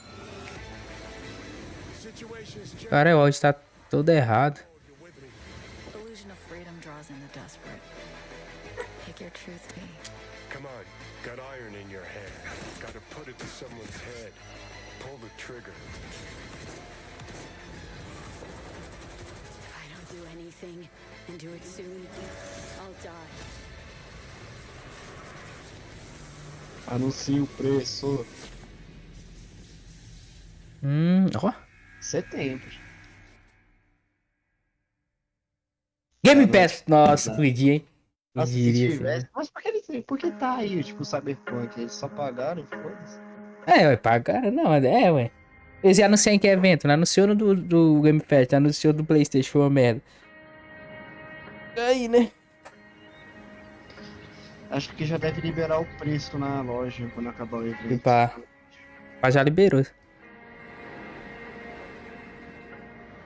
Situation's changed. Cara, o áudio tá todo errado. Illusion of freedom draws in the desperate. Pick your truth, V. Come on, got iron in your hand. Gotta put it to someone's head. Pull the trigger. If I don't do anything, and do it soon, I'll die. Anuncie o preço. Ó. Setembro. Game Pass. Nossa, podia, hein? Nossa, se Diria, tivesse. Mas por que tá aí, tipo, o Cyberpunk? Eles só pagaram, foda-se. É, ué, pagaram. Não, é, ué. Eles iam anunciar em que evento? Não anunciou no do Game Pass, não anunciou do PlayStation, foi uma merda. Aí, né? Acho que já deve liberar o preço na loja quando acabar o evento. E pá. Mas já liberou.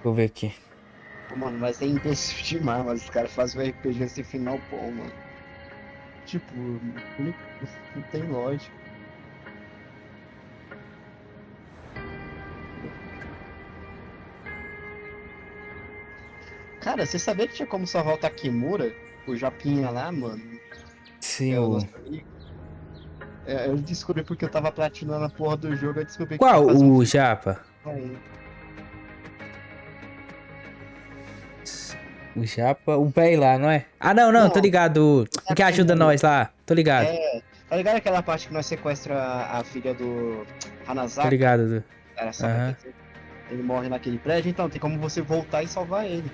Vou ver aqui. Pô, mano, mas é imbecil demais, mas os caras fazem um RPG nesse final bom, mano. Tipo, não tem lógica. Cara, você sabia que tinha como salvar o Takemura? O Japinha lá, mano? Sim, É o o... nosso amigo. É, eu descobri porque eu tava platinando a porra do jogo, eu descobri Qual? que fazer O Japa? aí. O Japa, o Pé lá, não é? Ah, não, tô ligado. O que ajuda nós lá, tô ligado. É, tá ligado aquela parte que nós sequestra a filha do Hanazaki? Tô ligado. Era só Aham. ele morre naquele prédio, então tem como você voltar e salvar ele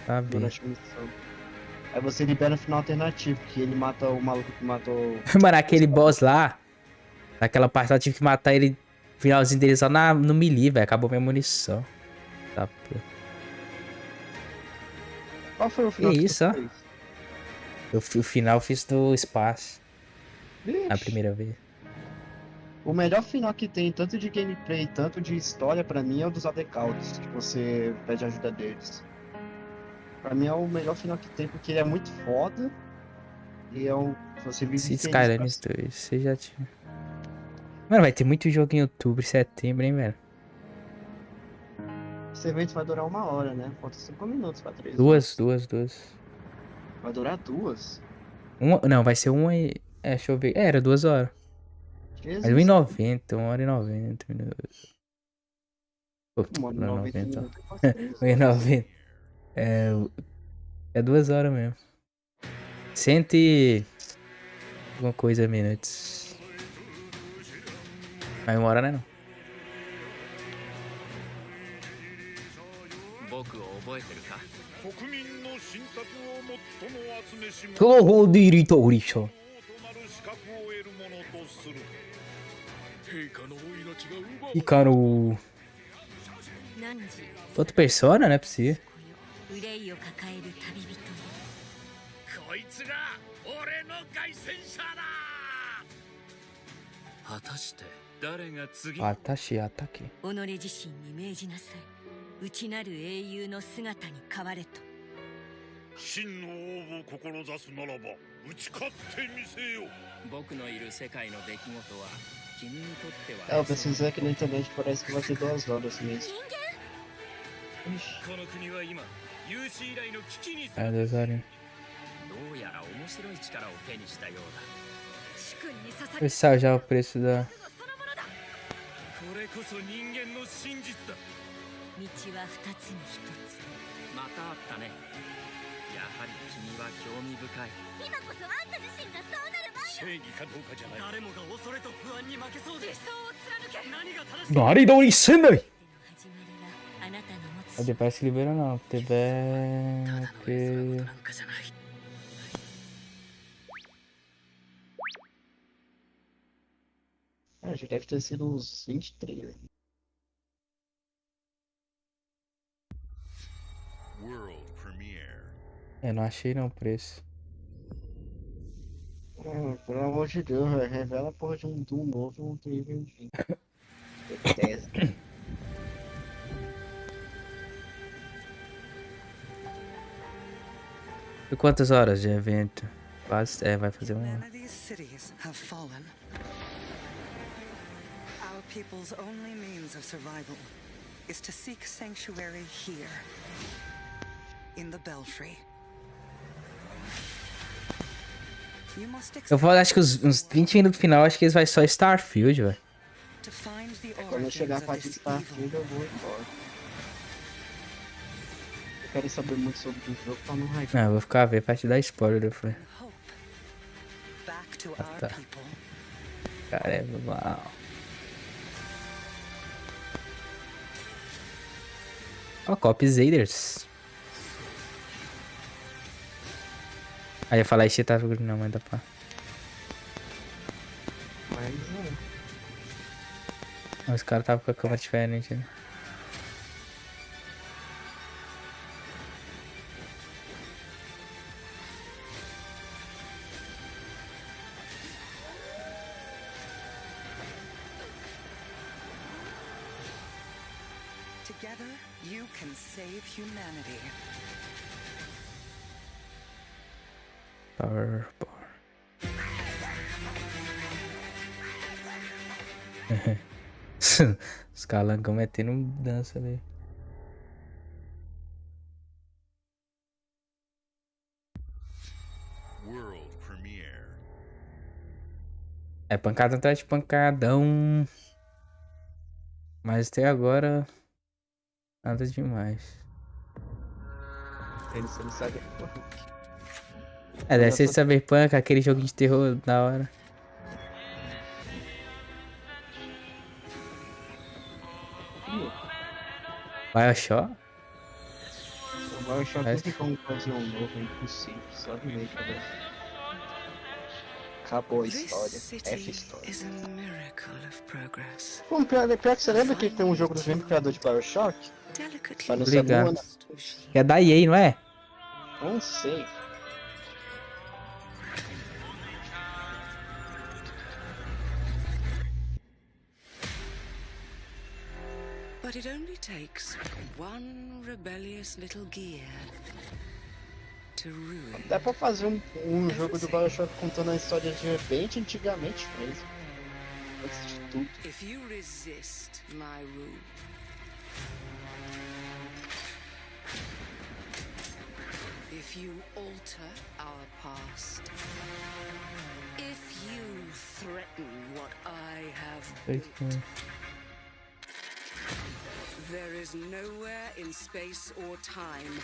Tá bem. durante a missão. Aí você libera o final alternativo, que ele mata o maluco que matou. Mano, aquele boss lá, naquela parte lá, eu tive que matar ele, finalzinho dele só no melee, velho. Acabou minha munição. Tá, pô. Qual foi o final? Que você isso, ó. fez? O final eu fiz no espaço. Na Vixe, primeira vez. O melhor final que tem, tanto de gameplay, tanto de história, pra mim, é o dos Adecaldos, que você pede ajuda deles. Pra mim é o melhor final que tem, porque ele é muito foda e é um. Você vive Esse feliz pra Skylanders 2, você já tinha. Mano, vai ter muito jogo em outubro, setembro, hein, velho? Esse evento vai durar 1 hora, né? Falta 5 minutos pra 3 Duas. Vai durar 2? Não, vai ser uma e. É, deixa eu ver. É, era 2 horas. Mas Jesus. 1h90, 1h90 minutos. Pô, 90 1h90, ó. minutos é quase 3 horas. 1h90. É 2 horas mesmo. 100 e. Alguma coisa minutos. Mas 1 hora não é não. Direito, Icaro. Outro persona, não é possível. こいつが俺の凱旋者だ。果たして誰が次。Ataque. 己自身に命じなさい。内なる英雄の姿に変われと。真の王を志すならば打ち勝ってみせよ。僕のいる世界の出来事は君にとっては。Eu pesquisei aqui na internet, parece que vai ter 2 horas mesmo. この国は今有史以来の危機に。É 2 horas. どうやら面白い力を手にしたようだ。Esse saiu já o preço da. これこそ人間の真実だ。道は2つに1つ。またあったね。やはり君は興味深い。今こそあんた自身がそうなる正義かどうかじゃない。誰もが恐れと不安に負けそうで。理想を貫け。何が正しい。Nari do Isendai! 始まりはあなたの持つ。 O The Pass libera não. The Back. Já deve ter sido uns 23. World Premiere. É, não achei não o preço. Pelo amor de Deus, velho. Revela a porra de um Doom novo não tem vendido. Detesto. E quantas horas de evento? Quase. É, vai fazer 1 hora. Humanity's cities have fallen. Our people's only means of survival is to seek sanctuary here, in the Belfry. You must Eu vou, acho que uns 20 minutos final, acho que eles vai só Starfield, velho. to find the Quando eu chegar a origins of parte de this Starfield, eu vou embora. Eu quero saber muito sobre o jogo pra não hype. Não, eu vou ficar a ver, pra te dar spoiler, eu falei. hope back to Ah, our tá. people. Caramba, uau. Ó, Copzaders. Aí eu ia falar isso, tá? Não, mas dá pra. Mas Os caras estavam com a câmera diferente, né? Together, you can save humanity. Power. Os calangão metendo dança ali. World Premiere. É pancada atrás de pancadão. Mas até agora. Nada demais. eles não sabem. É, deve ser Cyberpunk, aquele jogo de terror da hora. Bioshock? O Bioshock não tem como fazer um novo, é impossível. Só remake, velho. Acabou a história. F história. Is a miracle of progress. Bom, pior que você lembra que tem um jogo do mesmo criador de Bioshock? Tá no Obrigado. segundo. É da EA, não é? Não sei. But it only takes one rebellious little gear to ruin. Dá pra fazer um jogo do Bioshock contando a história de repente, antigamente mesmo. Antes de tudo. If you resist my rule, if you alter our past, if you threaten what I have built, there is nowhere in space or time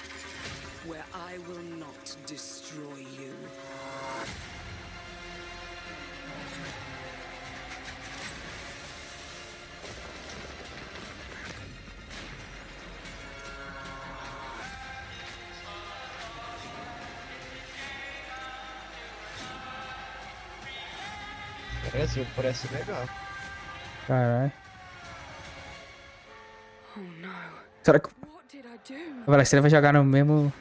where I will not destroy you. Parece legal. Caralho. Oh no. Será que... What did I do? Vai lá, você vai jogar no mesmo...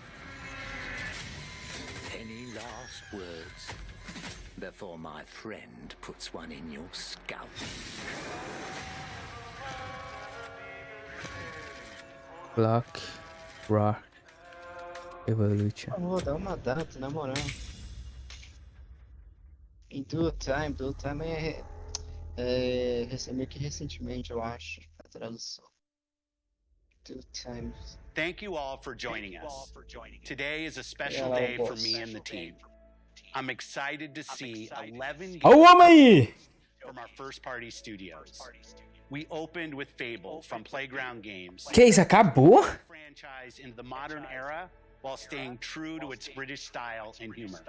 Any last words before my friend puts one in your scalp? Block. Raw. Evolution. Por favor, dá uma data, na moral. Em Due Time meio que recentemente, eu acho, a tradução. Due Time. Thank you all for joining us. Today is a special day for me and the team. I'm excited to see 11 games from our first-party studios. We opened with Fable from Playground Games. Que isso, acabou? Franchise in the modern era while staying true to its British style and humor.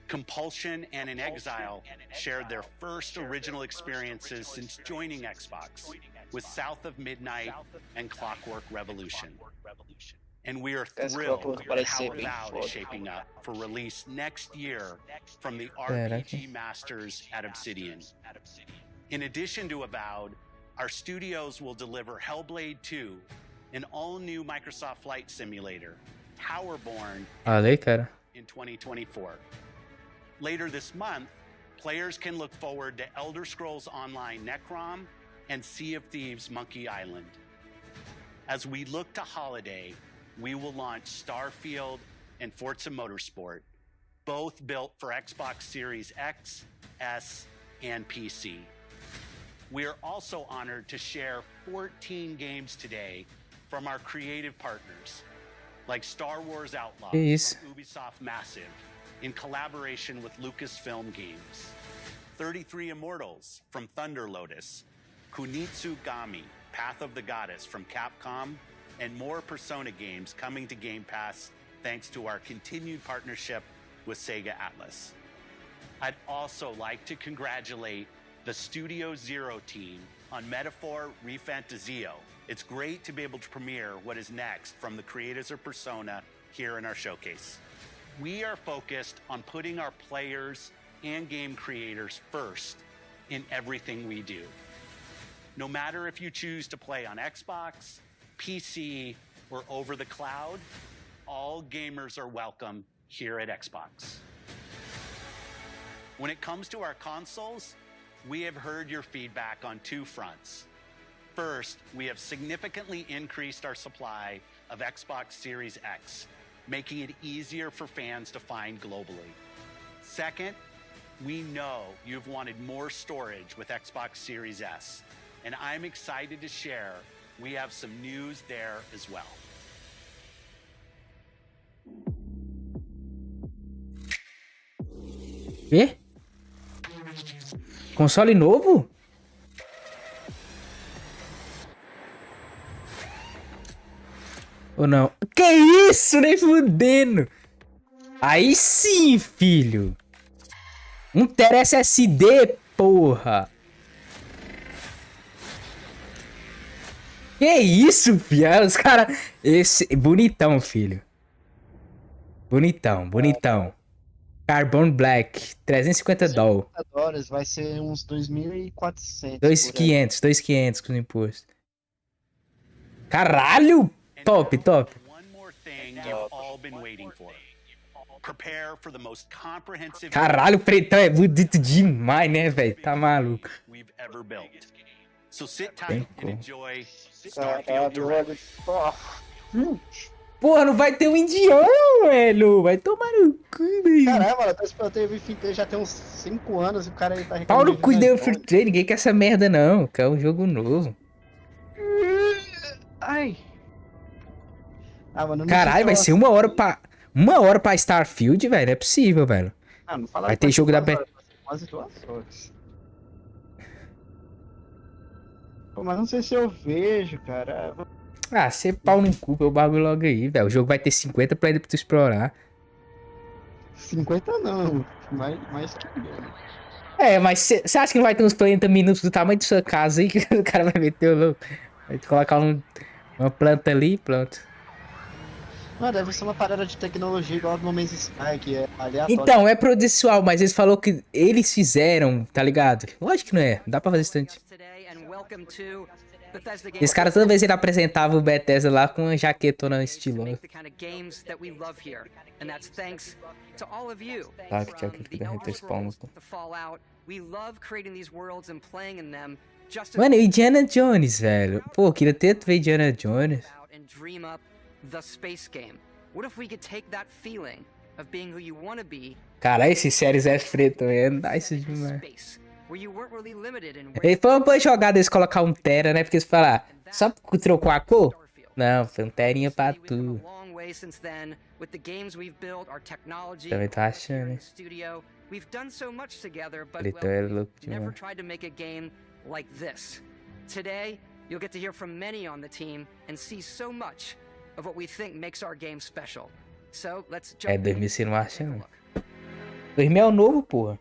Compulsion and In Exile shared their first original experiences since joining Xbox with South of Midnight and Clockwork Revolution. And we are thrilled at how Avowed is shaping up for release next year from the RPG masters at Obsidian. In addition to Avowed, our studios will deliver Hellblade 2, an all-new Microsoft Flight Simulator, Towerborn, in 2024. Later this month, players can look forward to Elder Scrolls Online Necrom and Sea of Thieves Monkey Island. As we look to holiday, we will launch Starfield and Forza Motorsport, both built for Xbox Series X, S, and PC. We are also honored to share 14 games today from our creative partners, like Star Wars Outlaws from Ubisoft Massive, in collaboration with Lucasfilm Games, 33 Immortals from Thunder Lotus, Kunitsu Gami, Path of the Goddess from Capcom, and more Persona games coming to Game Pass thanks to our continued partnership with Sega Atlas. I'd also like to congratulate the Studio Zero team on Metaphor Refantazio. It's great to be able to premiere what is next from the creators of Persona here in our showcase. We are focused on putting our players and game creators first in everything we do. No matter if you choose to play on Xbox, PC, or over the cloud, all gamers are welcome here at Xbox. When it comes to our consoles, we have heard your feedback on two fronts. First, we have significantly increased our supply of Xbox Series X, making it easier for fans to find globally. Second, we know you've wanted more storage with Xbox Series S, and I'm excited to share we have some news there as well. Quê? Console novo? Ou não? Que isso? Nem fudendo! Aí sim, filho! 1 TB SSD, porra! Que isso, filho? Os caras... Esse... Bonitão, filho. Bonitão, bonitão. Carbon Black, 350 doll. $50 vai ser uns 2.400. 2.500 com imposto. Caralho! Top, top. Caralho, o pretão é bonito demais, né, velho? Tá maluco. So sit Tem tight and como. enjoy Starfield Caralho, olha Direct. só. Porra, não vai ter um indiano, velho. Vai tomar no cu, velho. Caralho, mano, eu tô esperando ter Free Play já tem uns 5 anos e o cara aí tá Pau reclamando no de cu de Indiana Free Jones. Play. Ninguém quer essa merda, não. Quer um jogo novo. Ai. Ah, mano, eu não sei se Caralho, eu vai ser uma hora pra... Uma hora pra Starfield, velho. Não é possível, velho. Ah, não falaram Vai que ter ser jogo da... 2 horas, vai ser quase 2 horas. Pô, mas não sei se eu vejo, cara. Ah, ser pau no cu, o bagulho logo aí, velho. O jogo vai ter 50 pra tu explorar. 50 não, mais que menos. É, mas você acha que não vai ter uns 40 minutos do tamanho de sua casa aí que o cara vai meter o louco? Vai colocar uma planta ali e pronto. Mano, deve ser uma parada de tecnologia igual No Man's Sky, que é aleatório. Então, é processual, mas eles falaram que eles fizeram, tá ligado? Lógico que não é, não dá pra fazer instante. Esse cara, toda vez ele apresentava o Bethesda lá com uma jaquetona estilosa. Claro que tinha aquele que dá respawn, pô. Mano, e Indiana Jones, velho? Pô, eu queria ter ver Indiana Jones. Cara, esses séries S preto é nice demais. Ele foi uma boa jogada eles colocar um Tera, né? Porque eles falaram, só trocou a cor? Não, foi um Terinha pra tudo. Também tô achando, né? Preto é louco demais. Like this. Today, you'll get to hear from many on the team and see so much of what we think makes our game special. So, let's jump É, 2000 você não acha, não. 2000 é o novo, porra.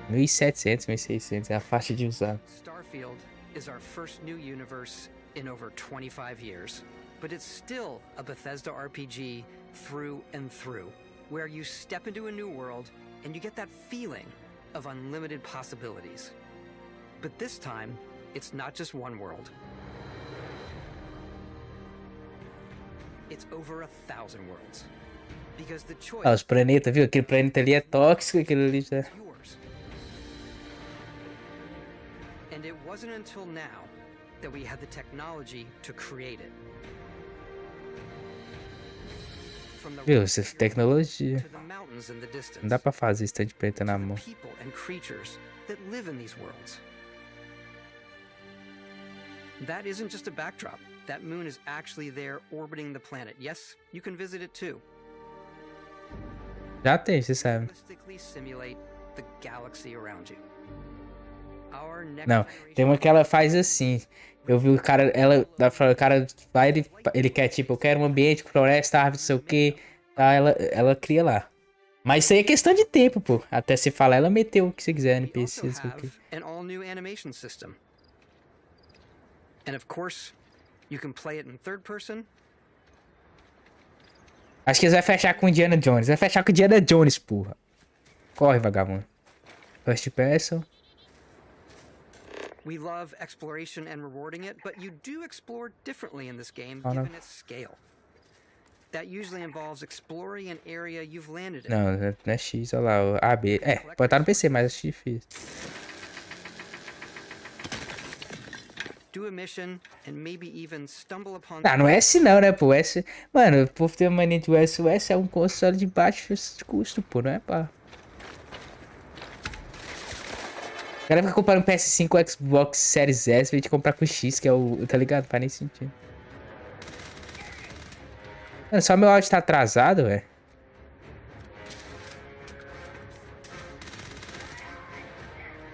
1700, 1600 é a faixa de usar. Starfield is our first new universe in over 25 years, but it's still a Bethesda RPG through and through, where you step into a new world and you get that feeling of unlimited possibilities. But this time, it's not just one world. It's over 1,000 worlds. Because the choice... Ah, os planetas, viu? Aquele planeta ali é tóxico, aquele ali já... And it wasn't until now that we had the technology to create it. Viu, essa tecnologia. Não dá pra fazer estante preta na mão. People and creatures that live in these worlds. That isn't just a backdrop. That moon is actually there orbiting the planet. Yes, you can visit it too. Já tem, você sabe. Realistically simulate the galaxy around you. Our next Não, tem uma que ela faz assim. Eu vi o cara, o cara vai, ele quer tipo, eu quero um ambiente com floresta, árvore, não sei o que. Tá, ela cria lá. Mas isso aí é questão de tempo, pô. Até se falar, ela meteu o que você quiser, NPC, não sei o que. an all-new animation system. And of course, you can play it in third person. Acho que eles vão fechar com Indiana Jones. Vai fechar com Indiana Jones, porra. Corre, vagabundo. First person. We love exploration and rewarding it, but you do explore differently in this game, Oh, no. given its scale. That usually involves exploring an area you've landed in. Não, não é X, olha lá, o A, B. É, pode estar no PC, mas é difícil. Do a mission and maybe even stumble upon... Ah, não é S não, né, pô? S... Mano, o povo tem uma mania de US. O S é um console de baixo custo, pô, não é pá. O cara fica comprando PS5 com Xbox Series S, vem de comprar com X, que é o... Tá ligado? Faz nem sentido. Mano, só meu áudio tá atrasado, velho.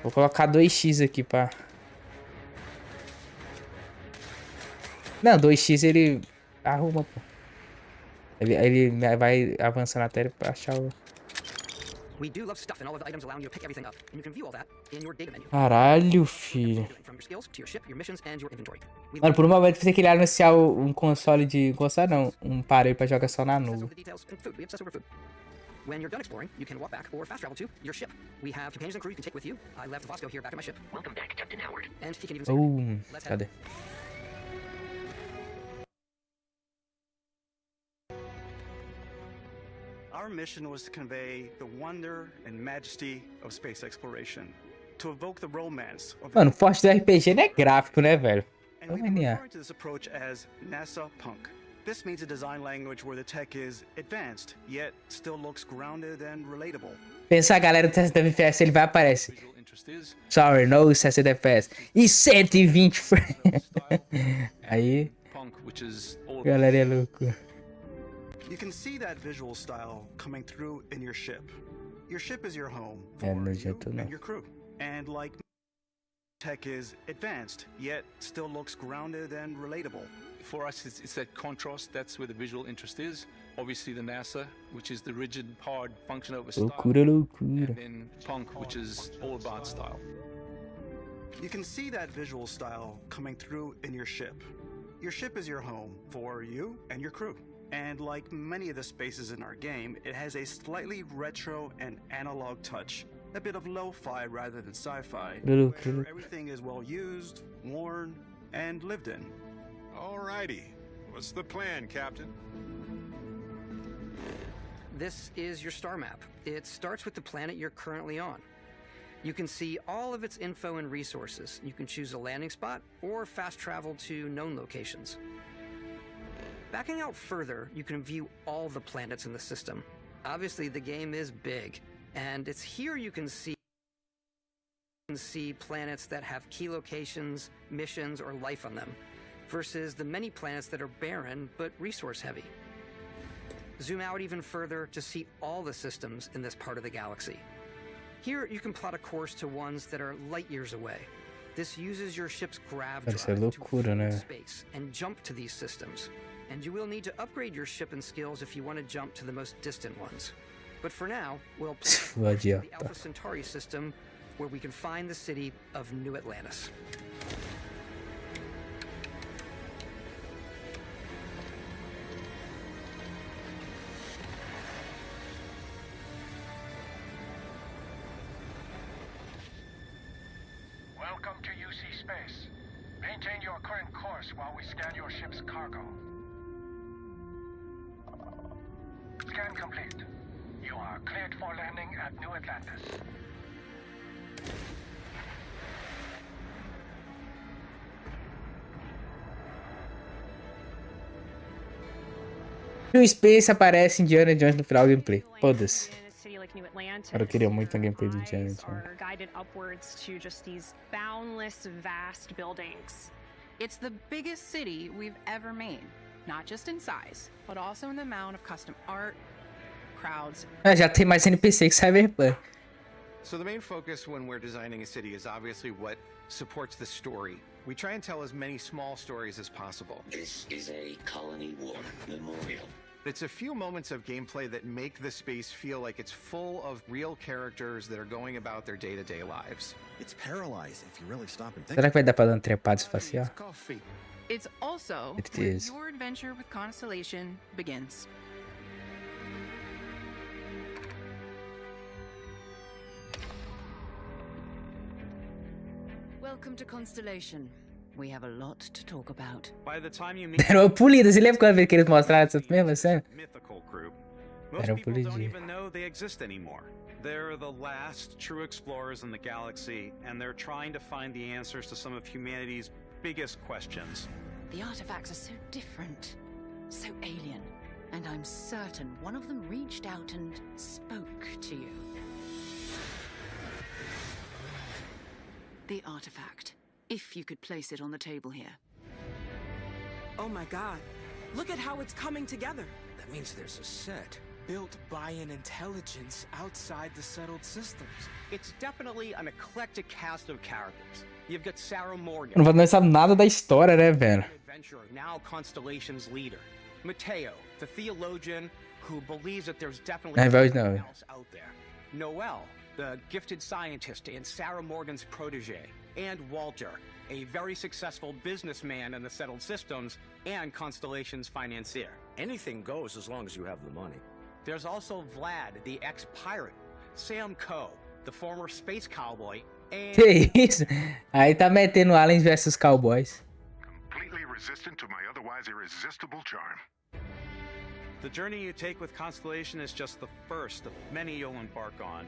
Vou colocar 2x aqui, pá. Não, 2x ele arruma, pô. Ele vai avançar na tela pra achar o... We do love stuff and all of the items allowing you to pick everything up, and you can view all that in your data menu. Caralho, filho. From your skills to your ship, your missions, and your inventory. Mano, por um momento eu pensei que ele ia anunciar um console de... Console não, um aparelho pra jogar só na nuvem. Details and food. We obsess over food. When you're done exploring, you can walk back or fast travel to your ship. We have companions and crew you can take with you. I left Vasco here back at my ship. Welcome back, Captain Howard. And he can even say, let's head. Cadê? Our mission was to convey the wonder and majesty of space exploration to evoke the romance of Mano, o forte do RPG não é gráfico, né, velho? and É we've uma been NA. referring to this approach as NASA Punk. This means a design language where the tech is advanced, yet still looks grounded and relatable. Pensar a galera do 60 FPS, ele vai aparecer. Sorry, no 60 FPS. E 120 frames. Aí, galera é louco. You can see that visual style coming through in your ship. Your ship is your home É, não adianta and não. your crew. And like tech is advanced, yet still looks grounded and relatable. For us, it's that contrast. That's where the visual interest is. Obviously, the NASA, which is the rigid, hard, function over style. Loucura, loucura. And then Punk, which is all about style. You can see that visual style coming through in your ship. Your ship is your home for you and your crew. And like many of the spaces in our game, it has a slightly retro and analog touch. A bit of lo-fi rather than sci-fi. Where Everything is well used, worn, and lived in. Alrighty. What's the plan, Captain? This is your star map. It starts with the planet you're currently on. You can see all of its info and resources. You can choose a landing spot or fast travel to known locations. Backing out further, you can view all the planets in the system. Obviously, the game is big, and it's here you can see planets that have key locations, missions, or life on them, versus the many planets that are barren but resource heavy. Zoom out even further to see all the systems in this part of the galaxy. Here, you can plot a course to ones that are light years away. This uses your ship's grav drive Parece loucura, to né? space and jump to these systems. And you will need to upgrade your ship and skills if you want to jump to the most distant ones. But for now, we'll play the Alpha Centauri system, where we can find the city of New Atlantis. Welcome to UC Space. Maintain your current course while we scan your ship's cargo. Scan complete. You are cleared for landing at New Atlantis. No Space aparece Indiana Jones no final do gameplay. Foda-se. Cara, eu queria muito a gameplay do Indiana Jones. Are guided upwards to just these boundless, vast buildings. It's the biggest city we've ever made, not just in size, but also in the amount of custom art, crowds. Ah, já tem mais NPC que Cyberpunk. So the main focus when we're designing a city is obviously what supports the story. We try and tell as many small stories as possible. This is a Colony War memorial. It's a few moments of gameplay that make the space feel like it's full of real characters that are going about their day-to-day lives. It's paralyzing if you really stop and think. Será que vai dar pra dar uma trepada espacial? Coffee. It's also It where is. your adventure with Constellation begins. Welcome to Constellation. We have a lot to talk about. By the time you meet Deram uma polida. Você lembra quando que eles mostraram essa mesma cena? mythical group, most Deram uma people don't polidinha. even know they exist anymore. They're the last true explorers in the galaxy, and they're trying to find the answers to some of humanity's biggest questions. The artifacts are so different, so alien, and I'm certain one of them reached out and spoke to you. The artifact. If you could place it on the table here. Oh my god. Look at how it's coming together. That means there's a set built by an intelligence outside the settled systems. It's definitely an eclectic cast of characters. You've got Sarah Morgan, Não sabe nada da história, né, velho? adventurer, now Constellation's leader. Mateo, the theologian who believes that there's definitely É, vai something não. else out there. Noel, the gifted scientist and Sarah Morgan's protege. And Walter, a very successful businessman in the settled systems and Constellation's financier. Anything goes as long as you have the money. There's also Vlad, the ex-pirate, Sam Coe, the former space cowboy, and... Que isso? Aí tá metendo aliens versus cowboys. Completely resistant to my otherwise irresistible charm. The journey you take with Constellation is just the first of many you'll embark on.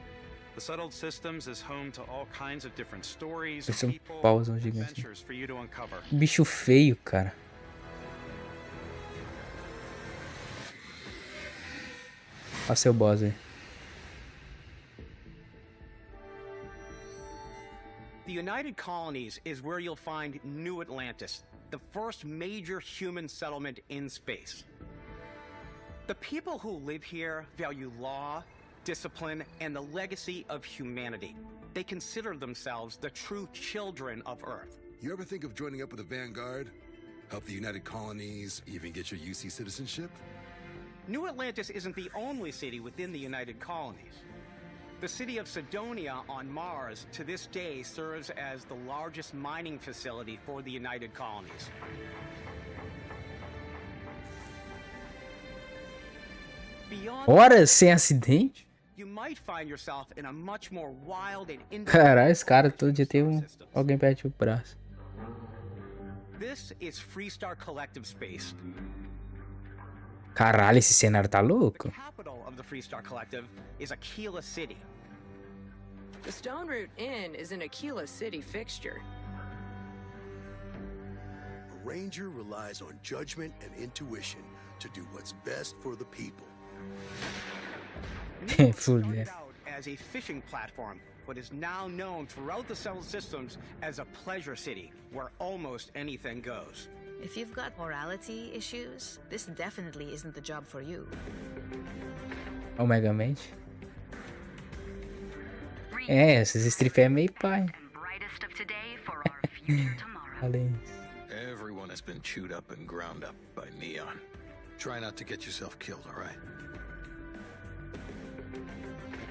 The settled systems is home to all kinds of different stories, Esse é um people, pauzão gigante. adventures for you to uncover. Bicho feio, cara. Olha seu boss aí. The United Colonies is where you'll find New Atlantis, the first major human settlement in space. The people who live here value law, discipline, and the legacy of humanity. They consider themselves the true children of Earth. You ever think of joining up with the Vanguard? Help the United Colonies, even get your UC citizenship? New Atlantis isn't the only city within the United Colonies. The city of Sidonia on Mars to this day serves as the largest mining facility for the United Colonies. Beyond Horas sem acidente? you might find yourself in a much more wild and Caralho, esse cara todo dia tem alguém perto do braço. This is Freestar Collective Space. Caralho, esse cenário tá louco. Capital of the Freestar Collective is Aquila City. The Stone Root Inn is an Aquila City fixture. A ranger relies on judgment and intuition to do what's best for the people. Fudeu. As a fishing platform, but is now known throughout the settled systems as a pleasure city where almost anything goes. If you've got morality issues, this definitely isn't the job for you. Omega Mente. É, esses strip é meio pai. Além. Everyone has been chewed up and ground up by Neon. Try not to get yourself killed, all right?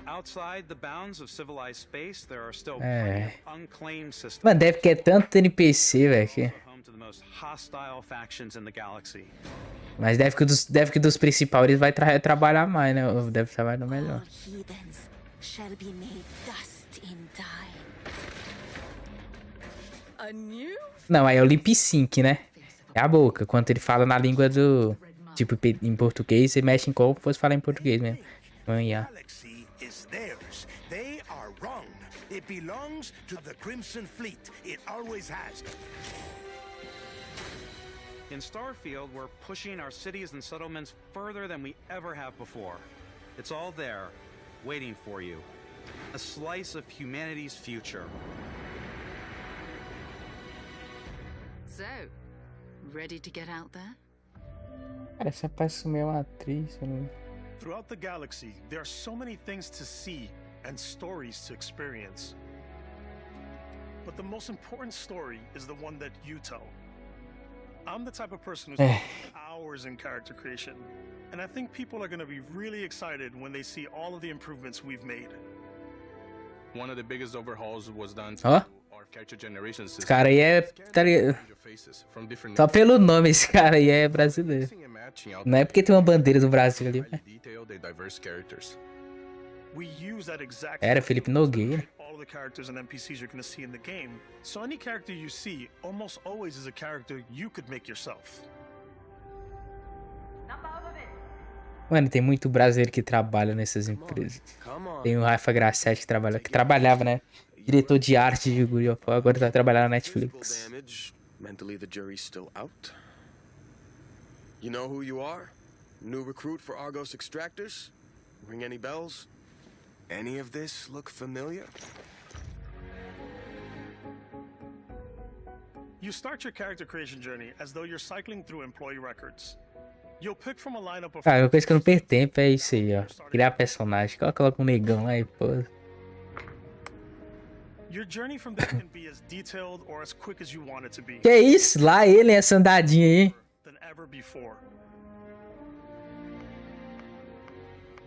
Outside the bounds of civilized space, there are still É. unclaimed systems. Mano, deve que é tanto NPC, velho. Home to the most hostile factions in the galaxy. Mas deve que dos principais eles vai trabalhar mais, né? Ou deve trabalhar melhor. Heathens shall be made dust in time. A new? Não, aí é o lip sync, né? É a boca. Quando ele fala na língua do... Tipo, em português, você mexe em como fosse falar em português mesmo. Manhã. Is theirs. They are wrong. It belongs to the Crimson Fleet. It always has. In Starfield, we're pushing our cities and settlements further than we ever have before. It's all there, waiting for you. A slice of humanity's future. So, ready to get out there? Cara, essa parece meio uma atriz. Né? Throughout the galaxy, there are so many things to see and stories to experience. But the most important story is the one that you tell. I'm the type of person who spends hours in character creation, and I think people are going to be really excited when they see all of the improvements we've made. One of the biggest overhauls was done to Ó. our character generation system. Esse cara aí é... Tá ligado? Só pelo nome, esse cara aí é brasileiro. Não é porque tem uma bandeira do Brasil ali. Né? Detailed and diverse characters. We use that exact Era Felipe Nogueira. all of the characters and NPCs you're going to see in the game. So any character you see almost always is a character you could make yourself. Mano, tem muito brasileiro que trabalha nessas empresas. Tem o Rafa Grassetti que trabalhava, né? Diretor de arte de God of War, agora tá trabalhando na Netflix. Damage. Mentally, the jury's still out. You know who you are? New recruit for Argos Extractors? Ring any bells? Any of this look familiar? You start your character creation journey as though you're cycling through employee records. You'll pick from a lineup of Cara, uma coisa que eu não perco tempo é isso aí, ó. Criar personagem. Coloca um negão lá e pô. Your journey from there can be as detailed or as quick as you want it to be. Que isso? Lá ele, essa andadinha aí. Than ever before.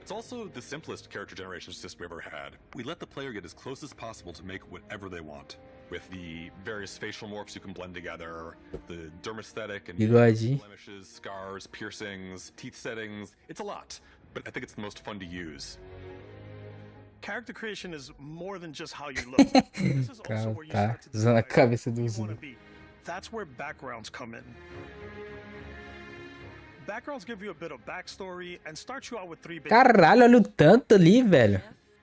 It's also the simplest character generation system we ever had. We let the player get as close as possible to make whatever they want. With the various facial morphs you can blend together, the dermesthetic and Bigode. blemishes, scars, piercings, teeth settings. It's a lot, but I think it's the most fun to use. Character creation is more than just how you look. This is also where you start to Usando a decide cabeça who do you Zé. want to be. That's where backgrounds come in. Backgrounds give you a bit of backstory and start you out with three basic Caralho, olha o tanto ali, velho.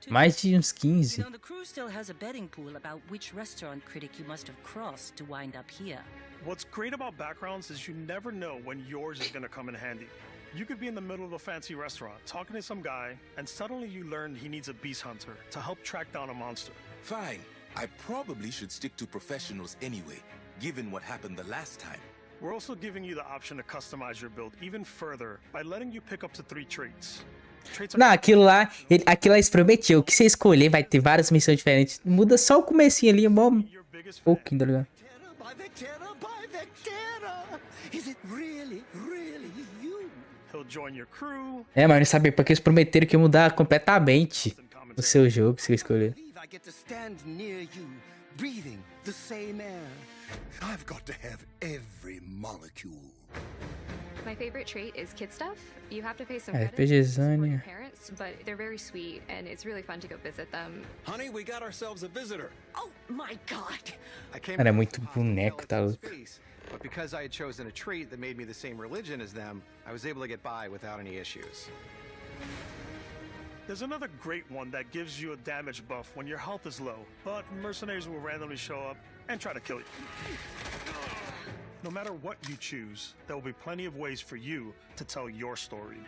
Mais de uns 15. You know, the crew still has a betting pool about which restaurant critic you must have crossed to wind up here. What's great about backgrounds is you never know when yours is gonna come in handy. You could be in the middle of a fancy restaurant talking to some guy, and suddenly you learn he needs a beast hunter to help track down a monster. Fine. I probably should stick to professionals anyway, given what happened the last time. We're also giving you the option to customize your build even further by letting you pick up to 3 traits. Não, aquilo lá eles prometiu. O que você escolher vai ter várias missões diferentes. Muda só o comecinho ali, um pouquinho, tá ligado? É, mas não sabia porque eles prometeram que ia mudar completamente o seu jogo, se você escolher. I've got to have every molecule. My favorite trait is kid stuff. You have to pay some É, credit for your PGzânia. parents, but they're very sweet and it's really fun to go visit them. Honey, we got ourselves a visitor. Oh my god! I came Cara, é muito boneco, tá louco. but because I had chosen a trait that made me the same religion as them, I was able to get by without any issues. There's another great one that gives you a damage buff when your health is low, but mercenaries will randomly show up and try to kill you. No matter what you choose, there will be plenty of ways for you to tell your story.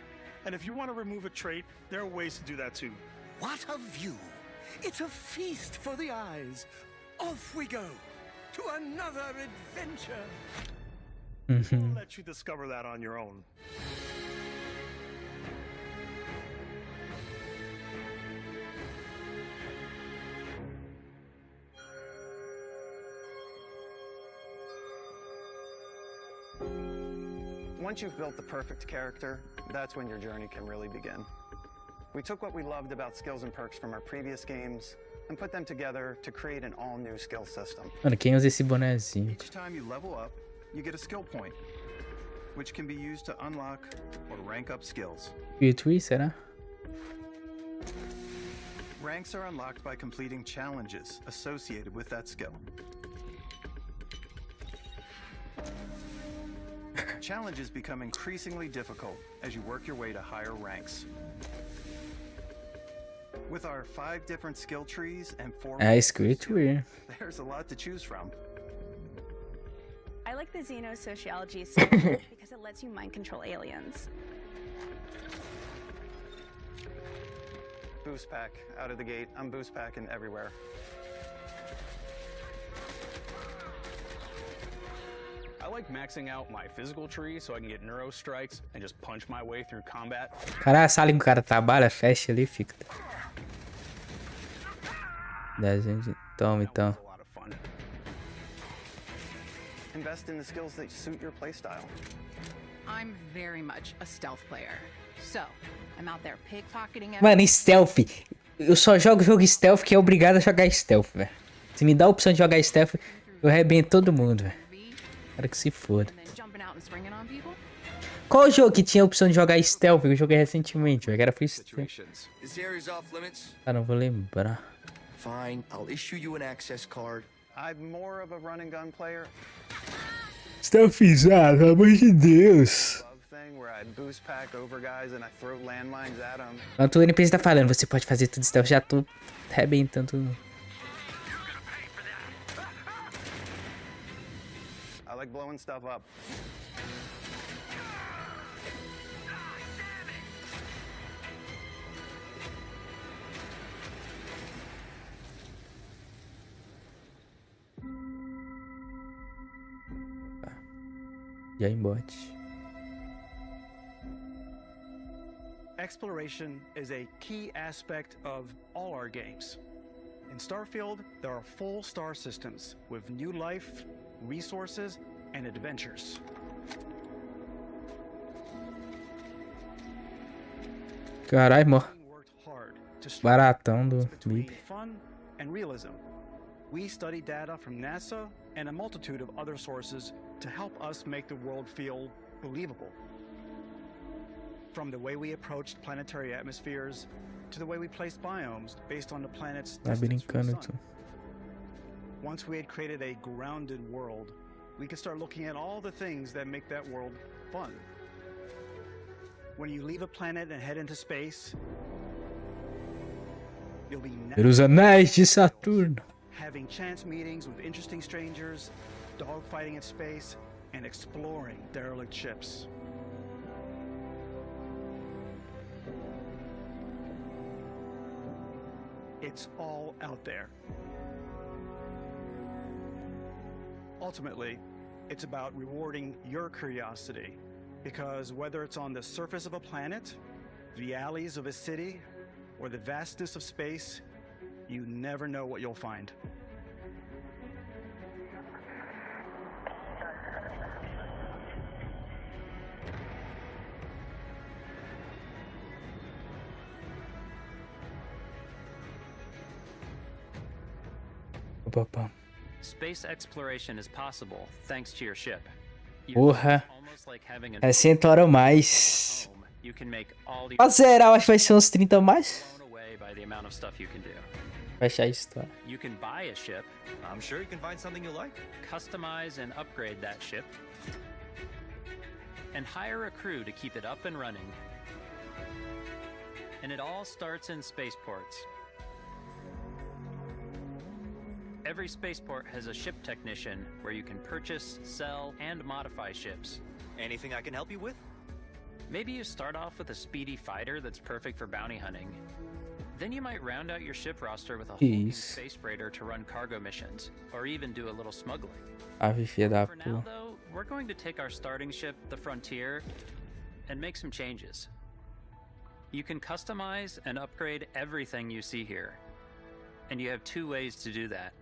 And if you want to remove a trait, there are ways to do that too. What a view! It's a feast for the eyes. Off we go to another adventure. We'll let you discover that on your own. Once you've built the perfect character, that's when your journey can really begin. We took what we loved about skills and perks from our previous games and put them together to create an all-new skill system. Mano, quem usa esse bonezinho? Each time you level up, you get a skill point, which can be used to unlock or rank up skills. Tree, será? Ranks are unlocked by completing challenges associated with that skill. Challenges become increasingly difficult as you work your way to higher ranks. With our 5 different skill trees and 4 Tree. there's a lot to choose from. I like the xenosociology skill because it lets you mind control aliens. Boost pack out of the gate. I'm boost packing everywhere. I like maxing out my physical tree so I can get neuro strikes and just punch my way through combat. Cara, a sala que o cara trabalha, fecha ali e fica. Desenho de... Toma, então. Invest in the skills that suit your playstyle. I'm very much a stealth player. So, I'm out there pickpocketing. Mano, stealth. Eu só jogo jogo stealth que é obrigado a jogar stealth, velho. Se me dá a opção de jogar stealth, eu arrebento todo mundo, velho. Cara que se foda. Qual jogo que tinha a opção de jogar stealth? Eu joguei recentemente, velho. Era free stealth. Ah, não vou lembrar. Fine, I'll issue you an access card. I'm more of a run and gun player. Stealthizado, pelo amor de Deus. Where I boost pack over guys and I throw landmines at them. Enquanto o NPC tá falando, você pode fazer tudo stealth, já tô arrebentando tudo. I like blowing stuff up. Já embote. Exploration is a key aspect of all our games. In Starfield, there are full star systems with new life, resources, and adventures. Caralho, mó. Baratão do BIP. Fun and realism. We study data from NASA and a multitude of other sources to help us make the world feel believable. From the way we approached planetary atmospheres to the way we placed biomes based on the planet's Tá distance from the brincando, sun. Once we had created a grounded world, we could start looking at all the things that make that world fun. When you leave a planet and head into space, You'll be Pelos anéis de Saturno. having chance meetings with interesting strangers, dogfighting in space, and exploring derelict ships. It's all out there. Ultimately, it's about rewarding your curiosity, because whether it's on the surface of a planet, the alleys of a city, or the vastness of space, you never know what you'll find. Opa. Space exploration is possible thanks to your ship. Porra. Almost like having É 100 horas a mais. you can make all the Pra zerar, eu acho que vai ser uns 30 a mais. blown away by the amount of stuff you can do. Fechar a história. You can buy a ship. I'm sure you can find something you like. Customize and upgrade that ship. And hire a crew to keep it up and running. And it all starts in spaceports. Every spaceport has a ship technician where you can purchase, sell, and modify ships. Anything I can help you with? Maybe you start off with a speedy fighter that's perfect for bounty hunting. Then you might round out your ship roster with a hulking space freighter to run cargo missions, or even do a little smuggling. Ave filha da For now, porra. though, we're going to take our starting ship, the Frontier, and make some changes. You can customize and upgrade everything you see here, and you have two ways to do that.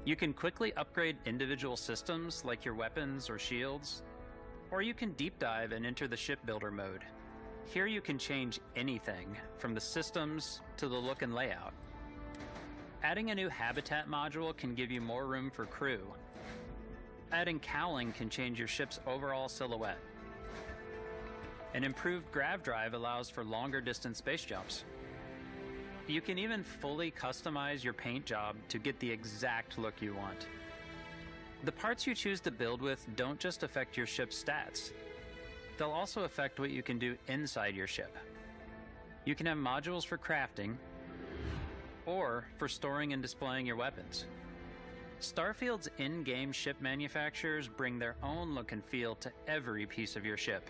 You can quickly upgrade individual systems like your weapons or shields, or you can deep dive and enter the shipbuilder mode. Here you can change anything, from the systems to the look and layout. Adding a new habitat module can give you more room for crew. Adding cowling can change your ship's overall silhouette. An improved grav drive allows for longer distance space jumps. You can even fully customize your paint job to get the exact look you want. The parts you choose to build with don't just affect your ship's stats. They'll also affect what you can do inside your ship. You can have modules for crafting, or for storing and displaying your weapons. Starfield's in-game ship manufacturers bring their own look and feel to every piece of your ship.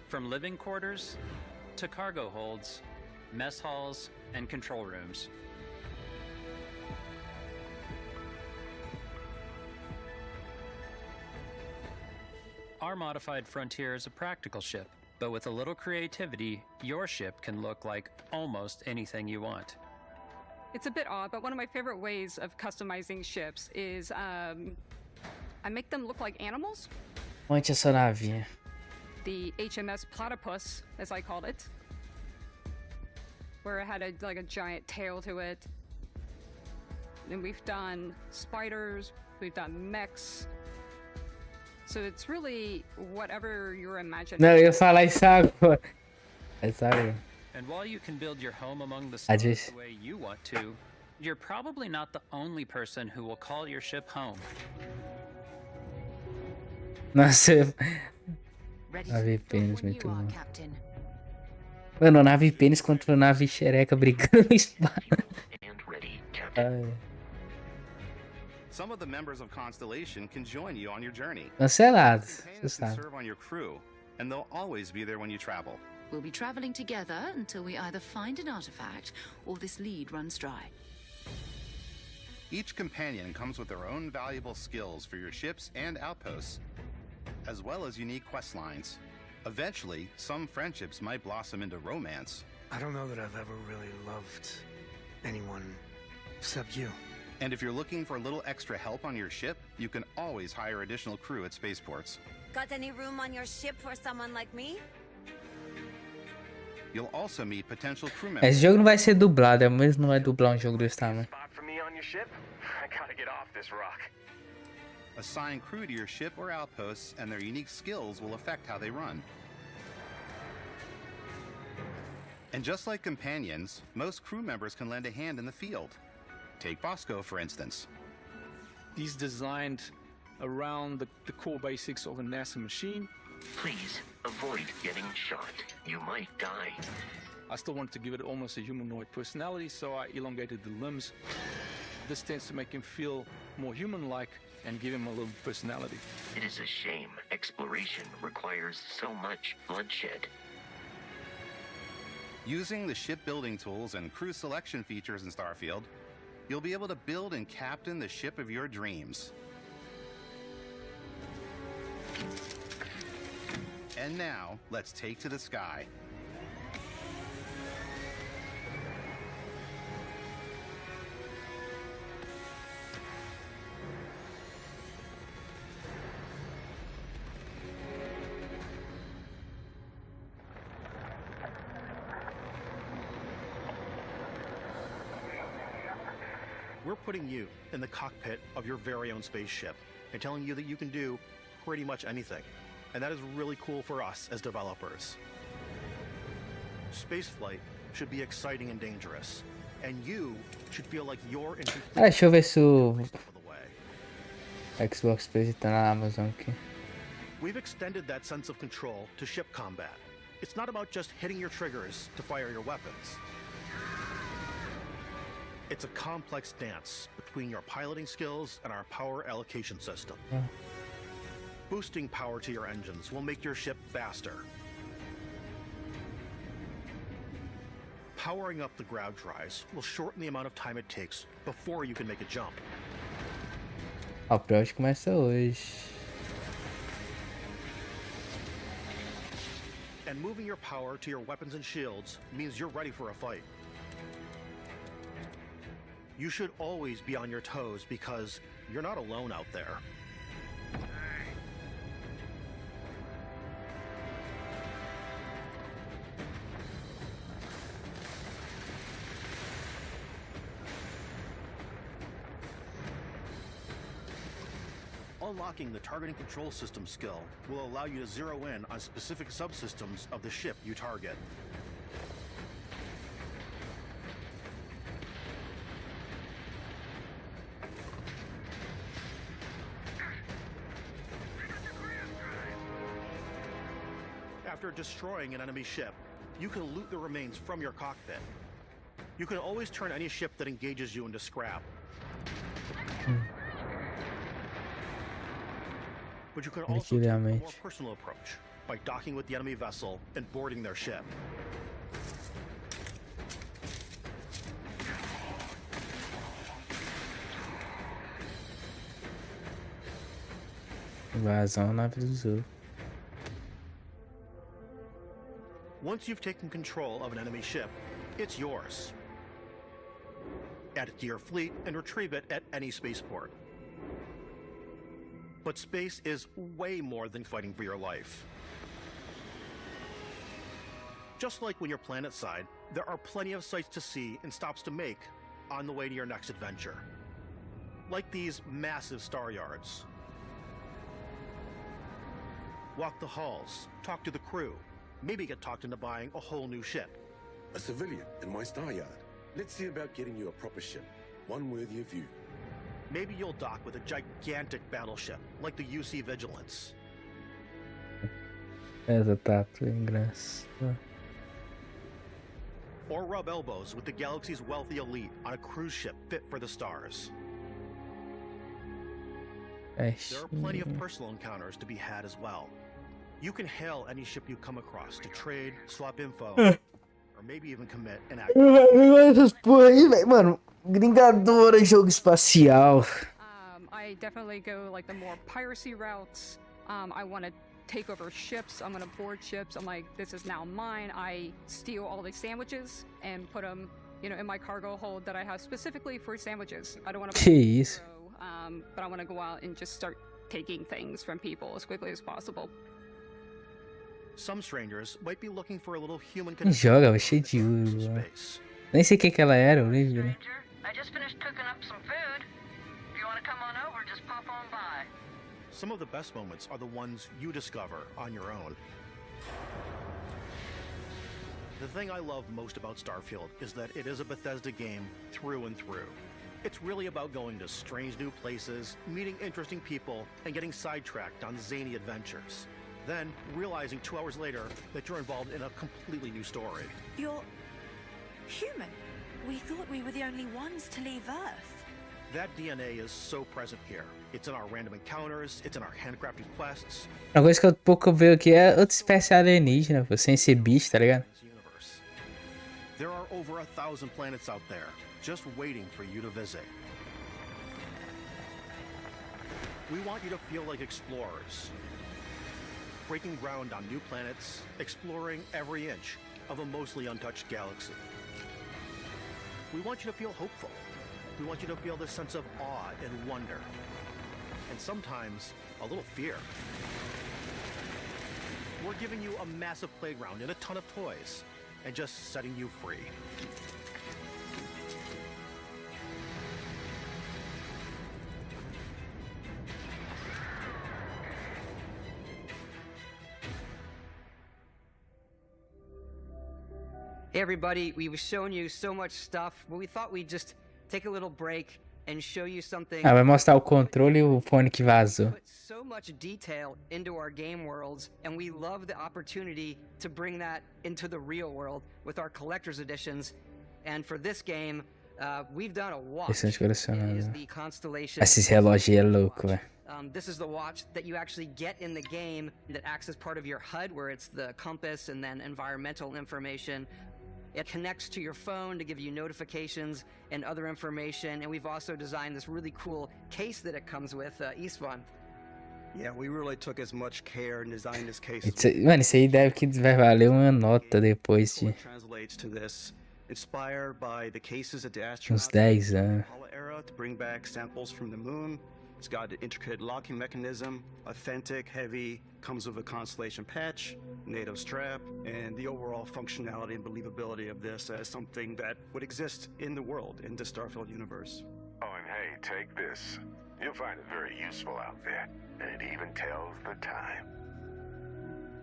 From living quarters to cargo holds, mess halls, and control rooms. Our modified Frontier is a practical ship, but with a little creativity, your ship can look like almost anything you want. It's a bit odd, but one of my favorite ways of customizing ships is I make them look like animals. Onde essa navinha? The HMS Platypus, as I called it, where it had like a giant tail to it. And we've done spiders, we've done mechs. So it's really whatever your imagination. Não, eu ia falar isso agora. É sério. And while you can build your home among the I stars just- the way you want to, you're probably not the only person who will call your ship home. Nossa, nave pênis muito bom. Mano, nave pênis contra nave xereca brigando no espaço. Ai. Some of the members of Constellation can join you on your journey. Cancelado, você Companions can sabe. serve on your crew, and they'll always be there when you travel. We'll be traveling together until we either find an artifact or this lead runs dry. Each companion comes with their own valuable skills for your ships and outposts, as well as unique quest lines. Eventually, some friendships might blossom into romance. I don't know that I've ever really loved anyone except you. And if you're looking for a little extra help on your ship, you can always hire additional crew at spaceports. Got any room on your ship for someone like me? You'll also meet potential crew members. Esse jogo não vai ser dublado, é mesmo não vai dublar um jogo desse tamanho. For me on your ship? I gotta get off this rock. Assign crew to your ship or outposts, and their unique skills will affect how they run. And just like companions, most crew members can lend a hand in the field. Take Bosco, for instance. He's designed around the core basics of a NASA machine. Please avoid getting shot. You might die. I still wanted to give it almost a humanoid personality, so I elongated the limbs. This tends to make him feel more human-like and give him a little personality. It is a shame exploration requires so much bloodshed. Using the shipbuilding tools and crew selection features in Starfield, you'll be able to build and captain the ship of your dreams. And now, let's take to the sky. We're putting you in the cockpit of your very own spaceship and telling you that you can do pretty much anything. And that is really cool for us as developers. Spaceflight should be exciting and dangerous, and you should feel like you're in control. Deixa eu ver se o Xbox Space tá na Amazon aqui. We've extended that sense of control to ship combat. It's not about just hitting your triggers to fire your weapons. It's a complex dance between your piloting skills and our power allocation system. Boosting power to your engines will make your ship faster. Powering up the ground drives will shorten the amount of time it takes before you can make a jump. O Project começa hoje. And moving your power to your weapons and shields means you're ready for a fight. You should always be on your toes because you're not alone out there. Unlocking the targeting control system skill will allow you to zero in on specific subsystems of the ship you target. After destroying an enemy ship, you can loot the remains from your cockpit. You can always turn any ship that engages you into scrap. But you can also take a more personal approach by docking with the enemy vessel and boarding their ship. Invasão na nave dos outros. Once you've taken control of an enemy ship, it's yours. Add it to your fleet and retrieve it at any spaceport. But space is way more than fighting for your life. Just like when you're planetside, there are plenty of sights to see and stops to make on the way to your next adventure. Like these massive star yards. Walk the halls, talk to the crew, maybe get talked into buying a whole new ship. A civilian in my star yard. Let's see about getting you a proper ship, one worthy of you. Maybe you'll dock with a gigantic battleship, like the UC Vigilance. Essa tátua é engraçada. Or rub elbows with the galaxy's wealthy elite on a cruise ship fit for the stars. There are plenty of personal encounters to be had as well. You can hail any ship you come across to trade, swap info, or maybe even commit an act. Essas porra aí, velho, mano. Gringadora, jogo espacial. I definitely go like the more piracy routes. I want to take over ships. I'm gonna board ships. I'm like, this is now mine. I steal all the sandwiches and put them, you know, in my cargo hold that I have specifically for sandwiches. I don't want to. But I want to go out and just start taking things from people as quickly as possible. Some strangers might be looking for a little human Joga, vai cheio de ouro. Nem sei quem que ela era, horrível, né? I just finished cooking up some food. If you want to come on over, just pop on by. Some of the best moments are the ones you discover on your own. The thing I love most about Starfield is that it is a Bethesda game through and through. It's really about going to strange new places, meeting interesting people, and getting sidetracked on zany adventures. Then, realizing 2 hours later that you're involved in a completely new story. You're human. We thought we were the only ones to leave Earth. That DNA is so present here. It's in our random encounters, it's in our handcrafted quests. Uma coisa que eu pouco vejo aqui é outra espécie alienígena, pô, sem ser bicho, tá ligado? There are over 1,000 planets out there, just waiting for you to visit. We want you to feel like explorers, breaking ground on new planets, exploring every inch of a mostly untouched galaxy. We want you to feel hopeful. We want you to feel this sense of awe and wonder, and sometimes a little fear. We're giving you a massive playground and a ton of toys, and just setting you free. Hey everybody, we've shown you so much stuff, but we thought we'd just take a little break and show you something. Ah, vai mostrar o controle e o fone que vazou. Put so much detail into our game worlds, and we love the opportunity to bring that into the real world with our collector's editions. And for this game, we've done a watch. Bastante colecionável. Is the Constellation. Esses relógios é louco, velho. This is the watch that you actually get in the game that acts as part of your HUD, where it's the compass and then environmental information. It connects to your phone to give you notifications and other information, and we've also designed this really cool case that it comes with, Istvan. Yeah, we really took as much care in designing this case. Mano, isso aí deve que vai valer uma nota depois de Translates to this, inspired by the cases that the uns astronauts 10 anos. Apollo era to bring back samples from the moon. It's got an intricate locking mechanism, authentic, heavy, comes with a Constellation patch, NATO strap, and the overall functionality and believability of this as something that would exist in the world, in the Starfield universe. Oh, and hey, take this. You'll find it very useful out there, and it even tells the time.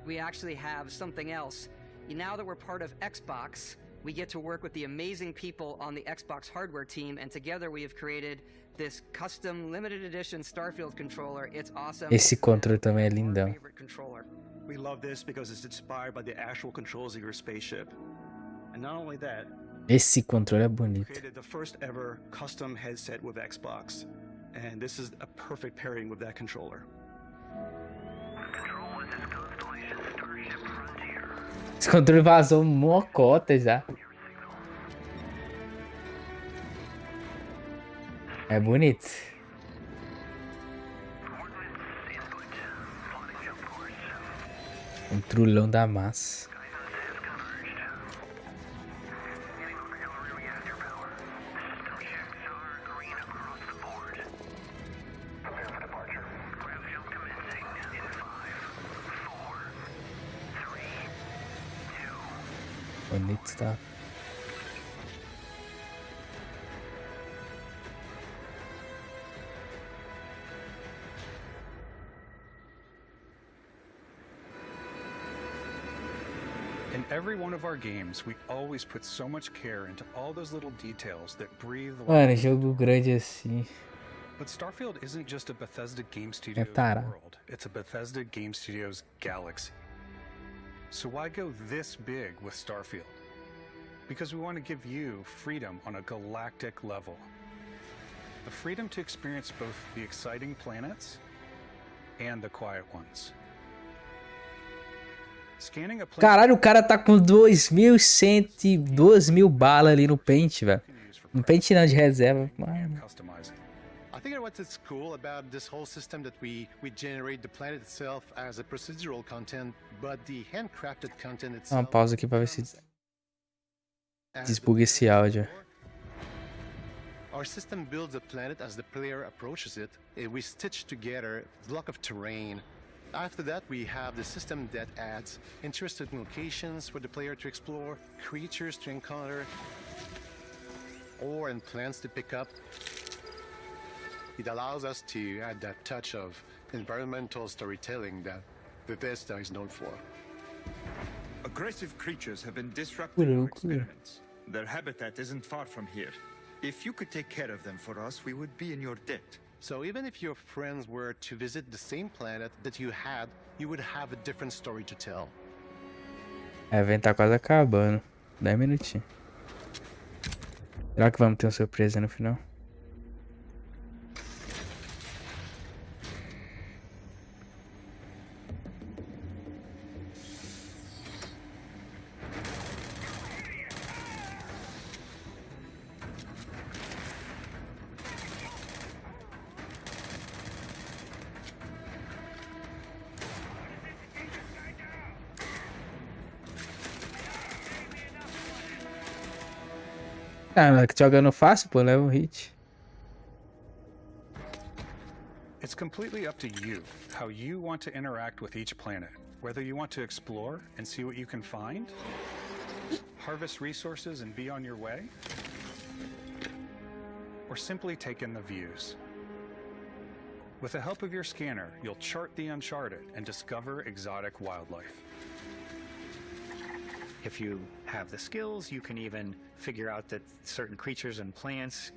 We actually have something else. Now that we're part of Xbox, we get to work with the amazing people on the Xbox hardware team, and together we have created this custom limited edition Starfield controller. It's awesome. Esse controle também é lindão. Controller. We love this because it's inspired by the actual controls of your spaceship. And not only that, Esse controle é bonito. created the first ever custom headset with Xbox. And this is a perfect pairing with that controller. Esse controle vazou mocota já. É bonito. Um trulhão da massa. Bonito, tá? In every one of our games, we always put so much care into all those little details that breathe Mano, jogo grande assim. But Starfield isn't just a Bethesda Game Studios tarado. world, it's a Bethesda Game Studios galaxy. So why go this big with Starfield? Because we want to give you freedom on a galactic level. The freedom to experience both the exciting planets and the quiet ones. Scanning a planet Caralho, o cara tá com 2.100 balas ali no pente, velho. No pente não, de reserva. Mano. customizing. I think what's cool about this whole system that we generate the planet itself as a procedural content, but the handcrafted content Dá uma itself. pausa aqui pra ver se desbuga esse áudio. Our system builds a planet as the player approaches it. We stitch together a block of terrain. After that, we have the system that adds interesting locations for the player to explore, creatures to encounter, ore and plants to pick up. It allows us to add that touch of environmental storytelling that Bethesda is known for. Aggressive creatures have been disrupting our experiments. Their habitat isn't far from here. If you could take care of them for us, we would be in your debt. So even if your friends were to visit the same planet that you had, you would have a different story to tell. O evento tá quase acabando. 10 minutinhos. Será que vamos ter uma surpresa no final? Ah, mas jogando fácil, pô, leva o hit. It's completely up to you how you want to interact with each planet. Whether you want to explore and see what you can find, harvest resources and be on your way, or simply take in the views. With the help of your scanner, you'll chart the uncharted and discover exotic wildlife. If you have the skills, you can even figure out that certain creatures and plants,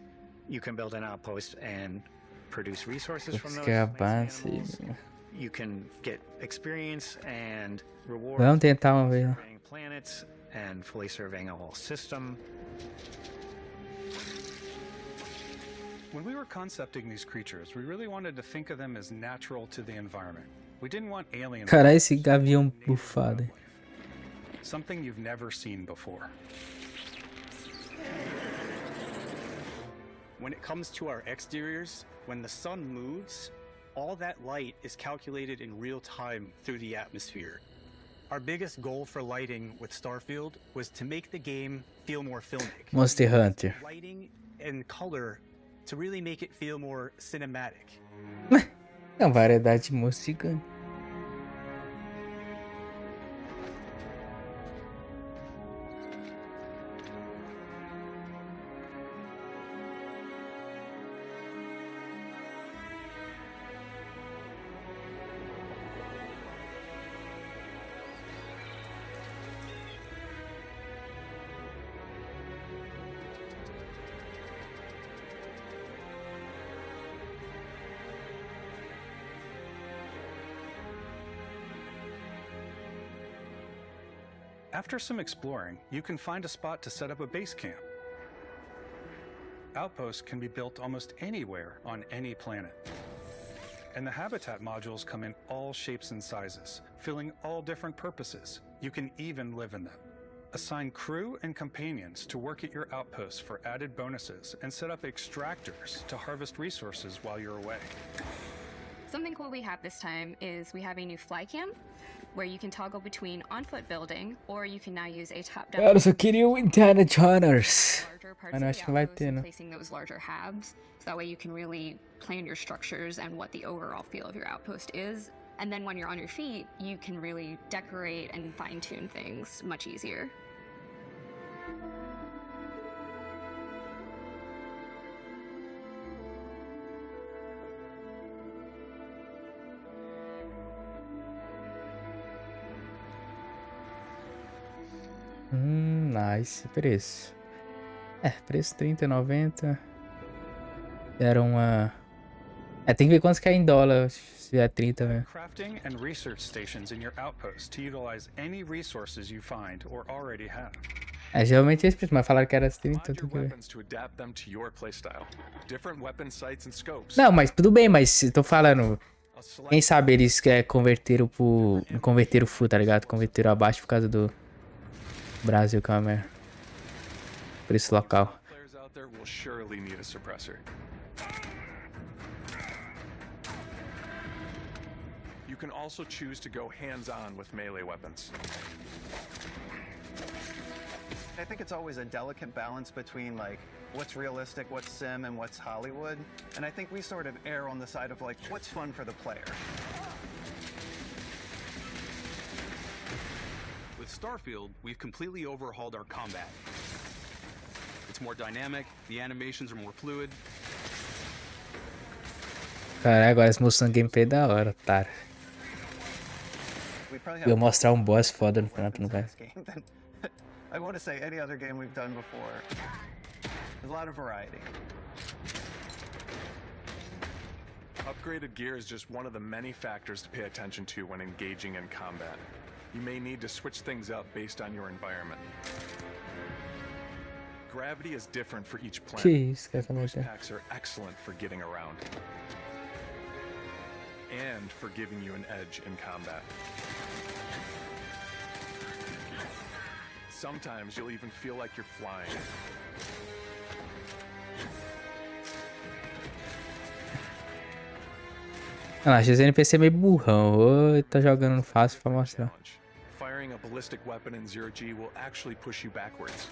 you can build an outpost and produce resources from those plants and animals. You can get experience and rewards Vamos tentar uma vez. surveying planets and fully surveying a whole system. When we were concepting these creatures, we really wanted to think of them as natural to the environment. We didn't want alien. Caralho, esse gavião bufado, hein? Something you've never seen before. When it comes to our exteriors, when the sun moves, all that light is calculated in real time through the atmosphere. Our biggest goal for lighting with Starfield was to make the game feel more filmic. Monster Hunter. Lighting and color to really make it feel more cinematic. É uma variedade de monstros gigante. After some exploring, you can find a spot to set up a base camp. Outposts can be built almost anywhere on any planet. And the habitat modules come in all shapes and sizes, filling all different purposes. You can even live in them. Assign crew and companions to work at your outposts for added bonuses and set up extractors to harvest resources while you're away. Something cool we have this time is we have a new fly cam where you can toggle between on-foot building or you can now use a top-down. Cara, eu só queria o Indiana Jones. Mas não acho que não vai ter, né? Placing those larger halves, so that way you can really plan your structures and what the overall feel of your outpost is. And then when you're on your feet, you can really decorate and fine-tune things much easier. Nice. Preço. Preço R$30,90. Deram uma... tem que ver quantos que é em dólar. Se é 30, né? Crafting and research stations in your outpost to utilize any resources you find or already have. Geralmente esse preço, mas falaram que era 30, tem que ver. Não, mas tudo bem, mas eu tô falando... Quem sabe eles converteram o full, tá ligado? Converteram abaixo por causa do Brasil, que é uma merda. Preço local. You can also choose to go hands-on with melee weapons. I think it's always a delicate balance between like what's realistic, what's sim, and what's Hollywood. And I think we sort of err on the side of like what's fun for the player. With Starfield, we've completely overhauled our combat. It's more dynamic, the animations are more fluid. Caralho, agora eles mostrando gameplay da hora, otário. Eu mostrar um boss foda no final, tu não vai. I want to say any other game we've done before. There's a lot of variety. Upgraded gear is just one of the many factors to pay attention to when engaging in combat. You may need to switch things up based on your environment. Gravity is different for each planet. Boost packs are excellent for getting around. And for giving you an edge in combat. Sometimes you'll even feel like you're flying. Ah, achei esse NPC meio burrão. Ou tá jogando fácil pra mostrar. Firing a ballistic weapon in 0G will actually push you backwards.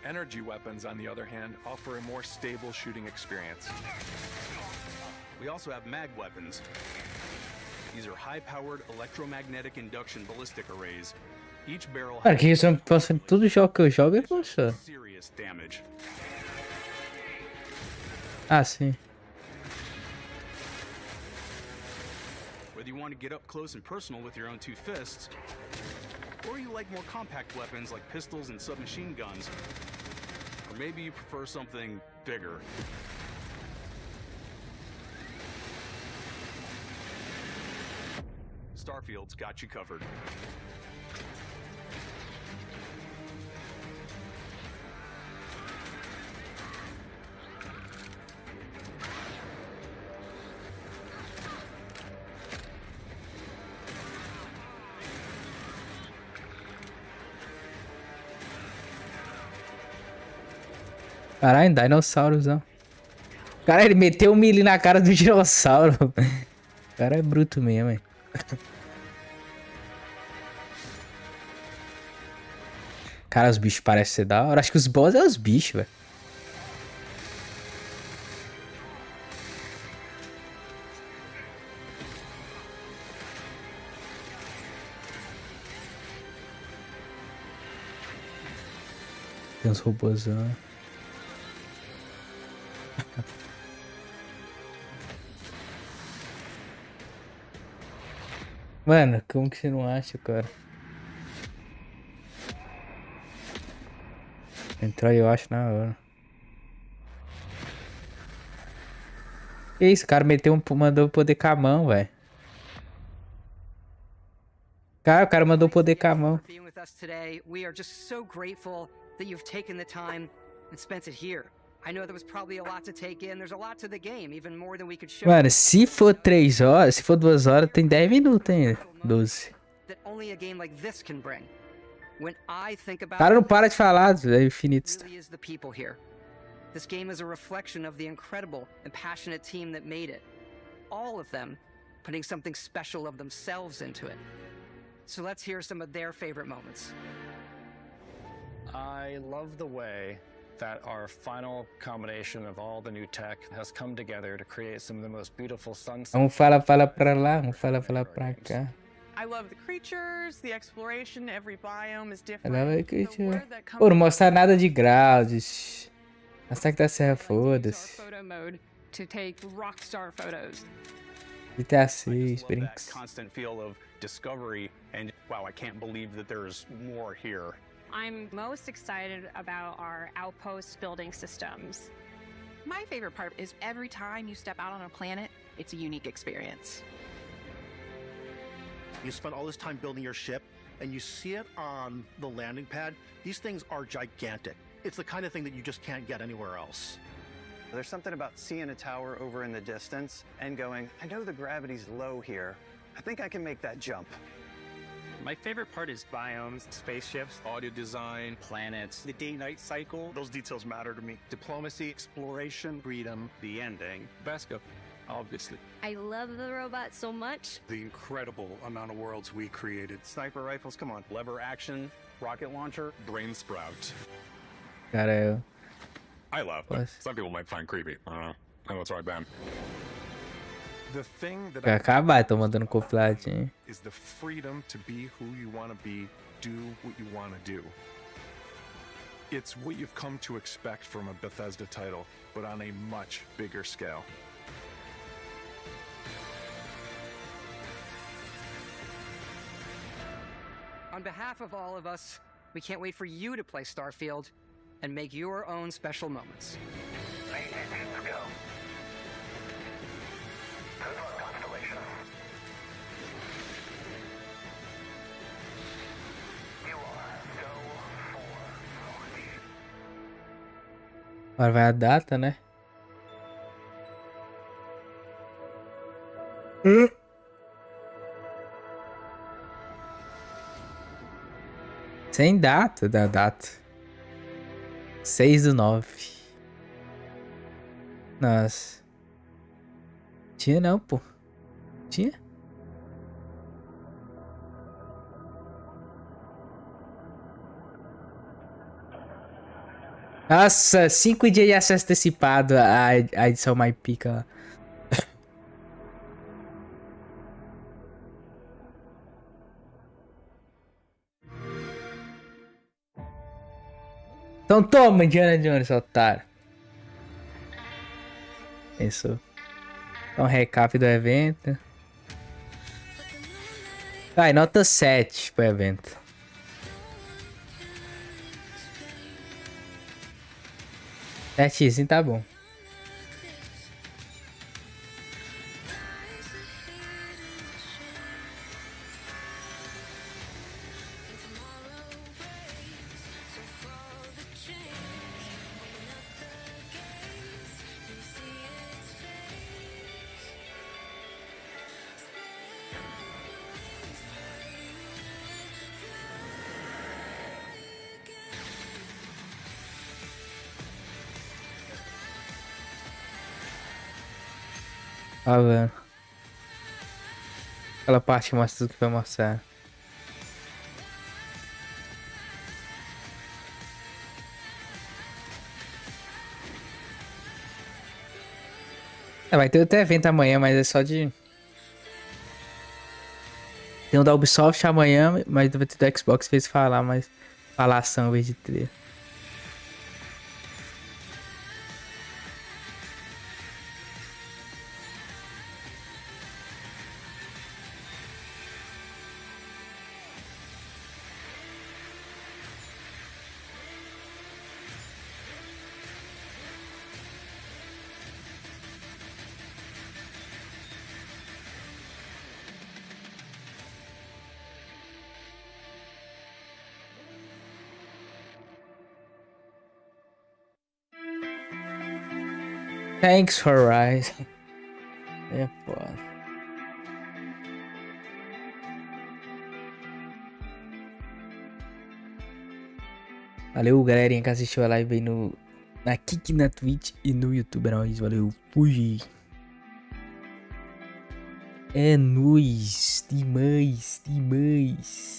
Energy weapons, on the other hand, offer a more stable shooting experience. We also have mag weapons. These are high-powered electromagnetic induction ballistic arrays. Each barrel Cara, que isso eu posso todo jogo que eu jogo é funciona. serious damage. Ah, sim. Whether you want to get up close and personal with your own two fists, or you like more compact weapons like pistols and submachine guns, or maybe you prefer something bigger. Starfield's got you covered. Caralho, dinossauros, ó. Cara, ele meteu um melee na cara do dinossauro. O cara é bruto mesmo, hein. Cara, os bichos parecem ser da hora. Acho que os boss é os bichos, velho. Tem uns robôzão. Mano, como que você não acha, cara? Entrou aí, eu acho, na hora. Que isso, o cara mandou poder com a mão, velho. Cara, o cara mandou poder com a mão. Being with us today, we are just so grateful that you've taken the time and spent it here. I know there was probably a lot to take in. There's a lot to the game, even more than we could show. Mano, se for 3 horas, se for 2 horas, tem 10 minutos ainda. 12. That only a game like this can bring. When I think O about cara não para de falar, é infinito. it, really is the people here. This game is a reflection of the incredible and passionate team that made it. All of them putting something special of themselves into it. So let's hear some of their favorite moments. I love the way that our final combination of all the new tech has come together to create some of the most beautiful sunsets. Fala pra lá, fala pra cá. I love the creatures, the exploration, every biome is different. Pô, não mostrar nada de graudes. Mostrar que tá serra, foda-se. Photo mode to take rockstar photos. GTA 6, That brinks. constant feel of discovery and wow, I can't believe that there's more here. I'm most excited about our outpost building systems. My favorite part is every time you step out on a planet, it's a unique experience. You spend all this time building your ship, and you see it on the landing pad. These things are gigantic. It's the kind of thing that you just can't get anywhere else. There's something about seeing a tower over in the distance and going, I know the gravity's low here. I think I can make that jump. My favorite part is biomes, spaceships, audio design, planets, the day-night cycle. Those details matter to me. Diplomacy, exploration, freedom, the ending. Basco, obviously. I love the robot so much. The incredible amount of worlds we created. Sniper rifles, come on. Lever action, rocket launcher, brain sprout. Cara, I love them. Some people might find creepy. I don't know. I know it's right, Ben. The thing that vai acabar, tô mandando completinho. is the freedom to be who you want to be, do what you want to do. It's what you've come to expect from a Bethesda title, but on a much bigger scale. On behalf of all of us, we can't wait for you to play Starfield and make your own special moments. Play and go. Agora vai a data, né? Sem data da data. 6/9. Nossa. Tinha não, pô. Tinha? Nossa, 5 dias de acesso antecipado à edição mais pica lá. Então toma, Indiana Jones, otário. Isso. Então, recap do evento. Vai, nota 7 pro evento. 7, tá bom. Falando. Aquela parte que mostra tudo que vai mostrar. Vai ter outro evento amanhã, mas é só de... Tem um da Ubisoft amanhã, mas vai ter do Xbox, fez falar, mas... Falação em vez de ter. Thanks for rising. É foda. Valeu, galerinha que assistiu a live aí na Kik, na Twitch e no YouTube. É nóis, valeu, fui. É nóis, demais, demais.